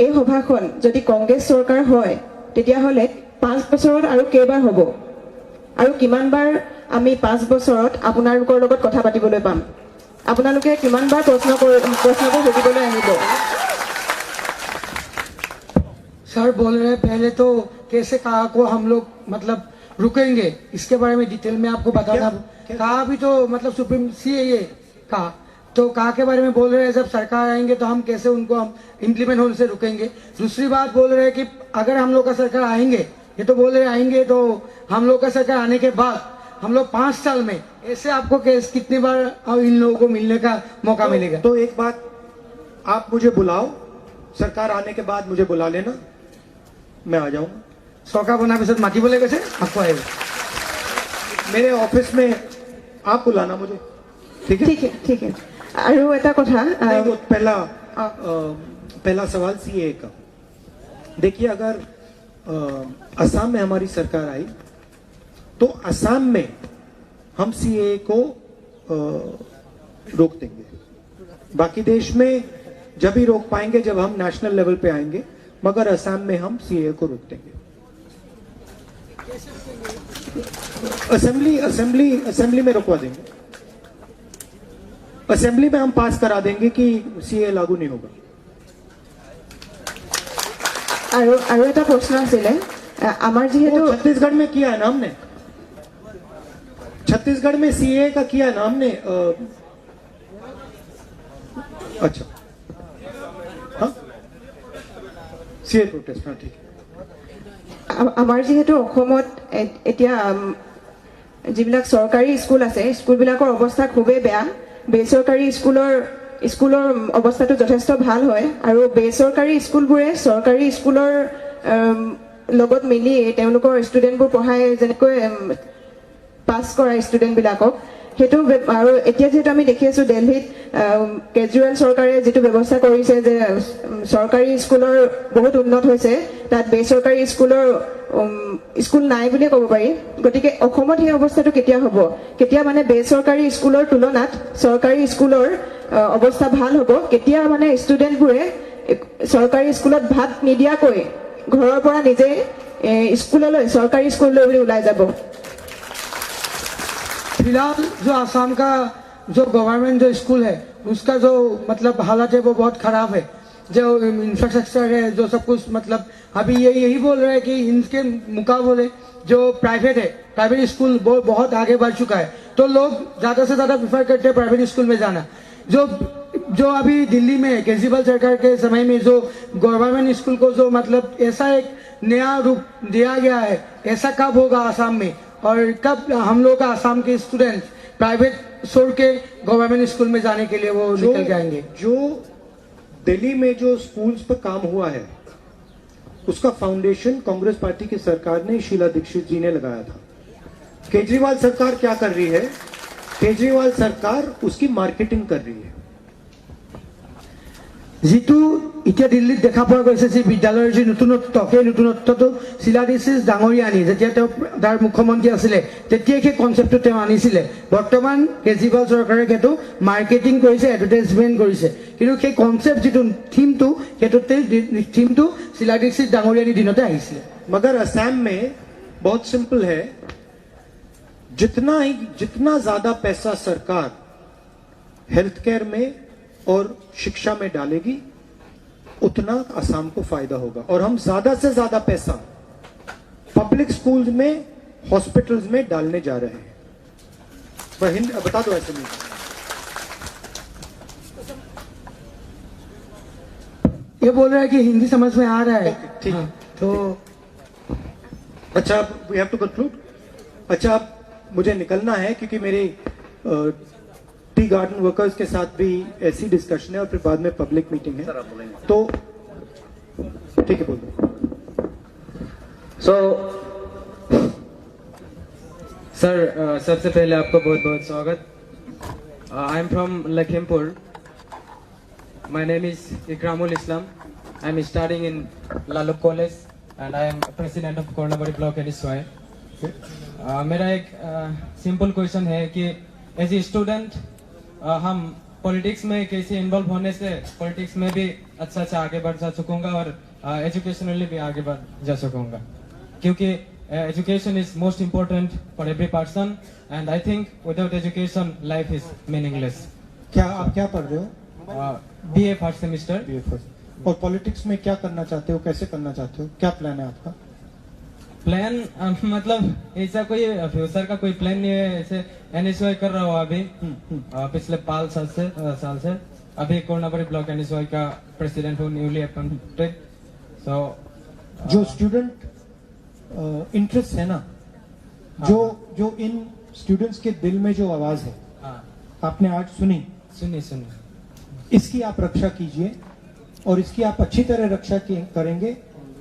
এই সভাখন যদি কংগ্ৰেছ চৰকাৰ হয় তেতিয়াহ'লে 5 বছৰত আৰু কেইবাৰ হ'ব, আৰু কিমানবাৰ আমি 5 বছৰত আপোনালোকৰ লগত কথা পাতিবলৈ পাম? আপোনালোকে কিমানবাৰ প্ৰশ্নবোৰ সুধিবলৈ আহিব? सर बोल रहे हैं पहले तो कैसे कहा को हम लोग मतलब रुकेंगे, इसके बारे में डिटेल में आपको बताना। कहा भी तो मतलब सुप्रीमसी है ये कहा, तो कहा के बारे में बोल रहे हैं जब सरकार आएंगे तो हम कैसे उनको हम इम्प्लीमेंट होने से रुकेंगे। दूसरी बात बोल रहे हैं कि अगर हम लोग का सरकार आएंगे, ये तो बोल रहे आएंगे, तो हम लोग का सरकार आने के बाद हम लोग 5 साल में ऐसे आपको कितनी बार इन लोगों को मिलने का मौका मिलेगा? तो एक बात, आप मुझे बुलाओ, सरकार आने के बाद मुझे बुला लेना, मैं आ जाऊंगा। सरकार बना पिছত मातिबले গৈছে আকৌ আহিব मेरे ऑफिस में आप बुलाना मुझे, ठीक है? ठीक है আৰু এটা কথা नहीं, वो पहला सवाल सीए का। देखिए, अगर असम में हमारी सरकार आई तो असम में हम सीए को रोक देंगे। बाकी देश में जब ही रोक पाएंगे जब हम नेशनल लेवल पे आएंगे, मगर असम में हम सीए को रोक देंगे। असेंबली में रोकवा देंगे। असेंबली में हम पास करा देंगे कि सीए लागू नहीं होगा। আৰু এটা প্ৰশ্ন আছিলে আমাৰ যিহেতু छत्तीसगढ़ में किया है ना हमने, छत्तीसगढ़ में सीए का किया है ना हमने। अच्छा, हाँ, सीए प्रोटेस्ट, हाँ ठीक है। আমাৰ যিহেতু অসমত এতিয়া যিবিলাক চৰকাৰী স্কুল আছে স্কুলবিলাকৰ অৱস্থা খুবেই বেয়া বেচৰকাৰী স্কুলৰ অৱস্থাটো যথেষ্ট ভাল হয় আৰু বেচৰকাৰী স্কুলবোৰে চৰকাৰী স্কুলৰ লগত মিলি তেওঁলোকৰ ষ্টুডেণ্টবোৰ পঢ়াই যেনেকৈ পাছ কৰা ষ্টুডেণ্টবিলাকক সেইটো আৰু এতিয়া যেহেতু আমি দেখি আছো দিল্লীত কেজৰিৱাল চৰকাৰে যেটো ব্যৱস্থা কৰিছে যে চৰকাৰী স্কুলৰ বহুত উন্নত হৈছে তাত বেচৰকাৰী স্কুল নাই বুলি ক'ব পাৰি গতিকে অসমত এই অৱস্থাটো কেতিয়া হ'ব কেতিয়া মানে বেচৰকাৰী স্কুলৰ তুলনাত চৰকাৰী স্কুলৰ অৱস্থা ভাল হ'ব কেতিয়া মানে ষ্টুডেণ্টবোৰে চৰকাৰী স্কুলত ভাত নিদিয়াকৈ ঘৰৰ পৰা নিজে স্কুললৈ চৰকাৰী স্কুললৈ ওলাই যাব फिलहाल जो आसाम का जो गवर्नमेंट जो स्कूल है उसका जो मतलब हालत है वो बहुत खराब है जो इंफ्रास्ट्रक्चर है जो सब कुछ मतलब अभी यही बोल रहे हैं कि इनके मुकाबले जो प्राइवेट है प्राइवेट स्कूल बहुत आगे बढ़ चुका है तो लोग ज़्यादा से ज़्यादा प्रेफर करते हैं प्राइवेट स्कूल में जाना जो अभी दिल्ली में केजरीवाल सरकार के समय में जो गवर्नमेंट स्कूल को जो मतलब ऐसा एक नया रूप दिया गया है ऐसा कब होगा आसाम में और कब हम लोग का आसाम के स्टूडेंट प्राइवेट छोड़ के गवर्नमेंट स्कूल में जाने के लिए वो निकल जाएंगे जो दिल्ली में जो स्कूल्स पर काम हुआ है उसका फाउंडेशन कांग्रेस पार्टी की सरकार ने शीला दीक्षित जी ने लगाया था केजरीवाल सरकार क्या कर रही है केजरीवाल सरकार उसकी मार्केटिंग कर रही है जितु इतना दिल्लीत देखा पोৱা গৈছে যে বিদ্যালয়ৰ যে নতুনত্ব সেই নতুনত্বটো শিলা দীক্ষিত ডাঙৰীয়া আনি যেতিয়া তেওঁ তাৰ মুখ্যমন্ত্ৰী আছিলে তেতিয়া সেই কনচেপ্টটো তেওঁ আনিছিলে বৰ্তমান কেজৰিৱাল চৰকাৰে সেইটো মাৰ্কেটিং কৰিছে এডভাৰটাইজমেন্ট কৰিছে কিন্তু সেই কনচেপ্ট যিটো থিমটো সেইটোতে থিমটো শিলা দীক্ষিত ডাঙৰীয়াৰ দিনতে আহিছিলে मगर असम में बहुत सिंपल है जितना ज्यादा पैसा सरकार हेल्थ केयर में और शिक्षा में डालेगी उतना असम को फायदा होगा और हम ज्यादा से ज्यादा पैसा पब्लिक स्कूल्स में हॉस्पिटल्स में डालने जा रहे हैं बता दो ऐसे नहीं ये बोल रहा है कि हिंदी समझ में आ रहा है ठीक है तो अच्छा वी हैव टू कंक्लूड अच्छा अब मुझे निकलना है क्योंकि मेरे टी गार्डन वर्कर्स के साथ भी ऐसी डिस्कशन है और फिर बाद में पब्लिक मीटिंग है तो ठीक है बोल दो सो सर सबसे पहले आपको बहुत बहुत स्वागत I am from Lakhimpur my name is Ikramul Islam I am studying in Laluk college and I am president of Kornabari block NSY मेरा एक सिंपल क्वेश्चन है कि एज ए स्टूडेंट हम पॉलिटिक्स में कैसे इन्वॉल्व होने से पॉलिटिक्स में भी अच्छा आगे बढ़ जा सकूंगा और एजुकेशनली भी आगे बढ़ जा सकूंगा क्योंकि education is most important for every person and I think without education life is meaningless क्या आप क्या पढ़ रहे हो बीए फर्स्ट सेमेस्टर और पॉलिटिक्स में क्या करना चाहते हो कैसे करना चाहते हो क्या प्लान है आपका प्लान मतलब ऐसा कोई फ्यूचर का कोई प्लान नहीं है ऐसे एनएसवाई कर रहा हूँ अभी पिछले 5 साल से अभी कोरनाबाड़ी ब्लॉक एनएसवाई का प्रेसिडेंट हूँ न्यूली अपॉइंटेड सो जो स्टूडेंट इंटरेस्ट है ना जो इन स्टूडेंट्स के दिल में जो आवाज है आपने आज सुनी इसकी आप रक्षा कीजिए और इसकी आप अच्छी तरह रक्षा करेंगे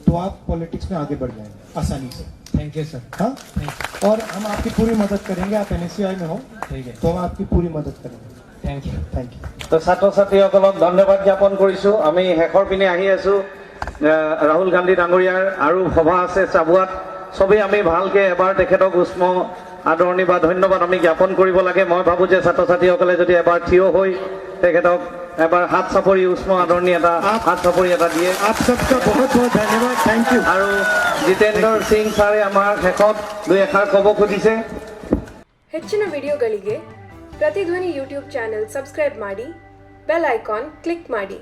तो आप पॉलिटिक्स में आगे बढ़ जाएंगे आसानी से। Thank you sir. हाँ, और हम आपकी पूरी मदद करेंगे। आप NSCI में हो, ठीक है, तो हम आपकी पूरी मदद करेंगे। Thank you. Thank you. তো ছাত্ৰ ছাত্ৰীসকলক ধন্যবাদ জ্ঞাপন কৰিছোঁ। আমি শেষৰ পিনে আহি আছোঁ। ৰাহুল গান্ধী ডাঙৰীয়াৰ আৰু সভা আছে চাবুৱাত। চবেই আমি ভালকৈ এবাৰ তেখেতক উষ্ম আদৰণি বা ধন্যবাদ আমি জ্ঞাপন কৰিব লাগে। মই ভাবোঁ যে ছাত্ৰ ছাত্ৰীসকলে যদি এবাৰ থিয় হৈ তেখেতক এবাৰ হাত চাপৰি উষ্ম আদৰণি এটা হাত চাপৰি এটা দিয়ে। आप सबका बहुत बहुत धन्यवाद। Thank you. আৰু জিতেন্দ্ৰ সিং ছাৰে আমাৰ শেষত দুই এষাৰ ক'ব খুজিছে। ಹೆಚ್ಚಿನ ವಿಡಿಯೋಗಳಿಗೆ ಪ್ರತಿಧ್ವನಿ ಯೂಟ್ಯೂಬ್ ಚಾನೆಲ್ ಸಬ್ಸ್ಕ್ರೈಬ್ ಮಾಡಿ, ಬೆಲ್ ಐಕಾನ್ ಕ್ಲಿಕ್ ಮಾಡಿ.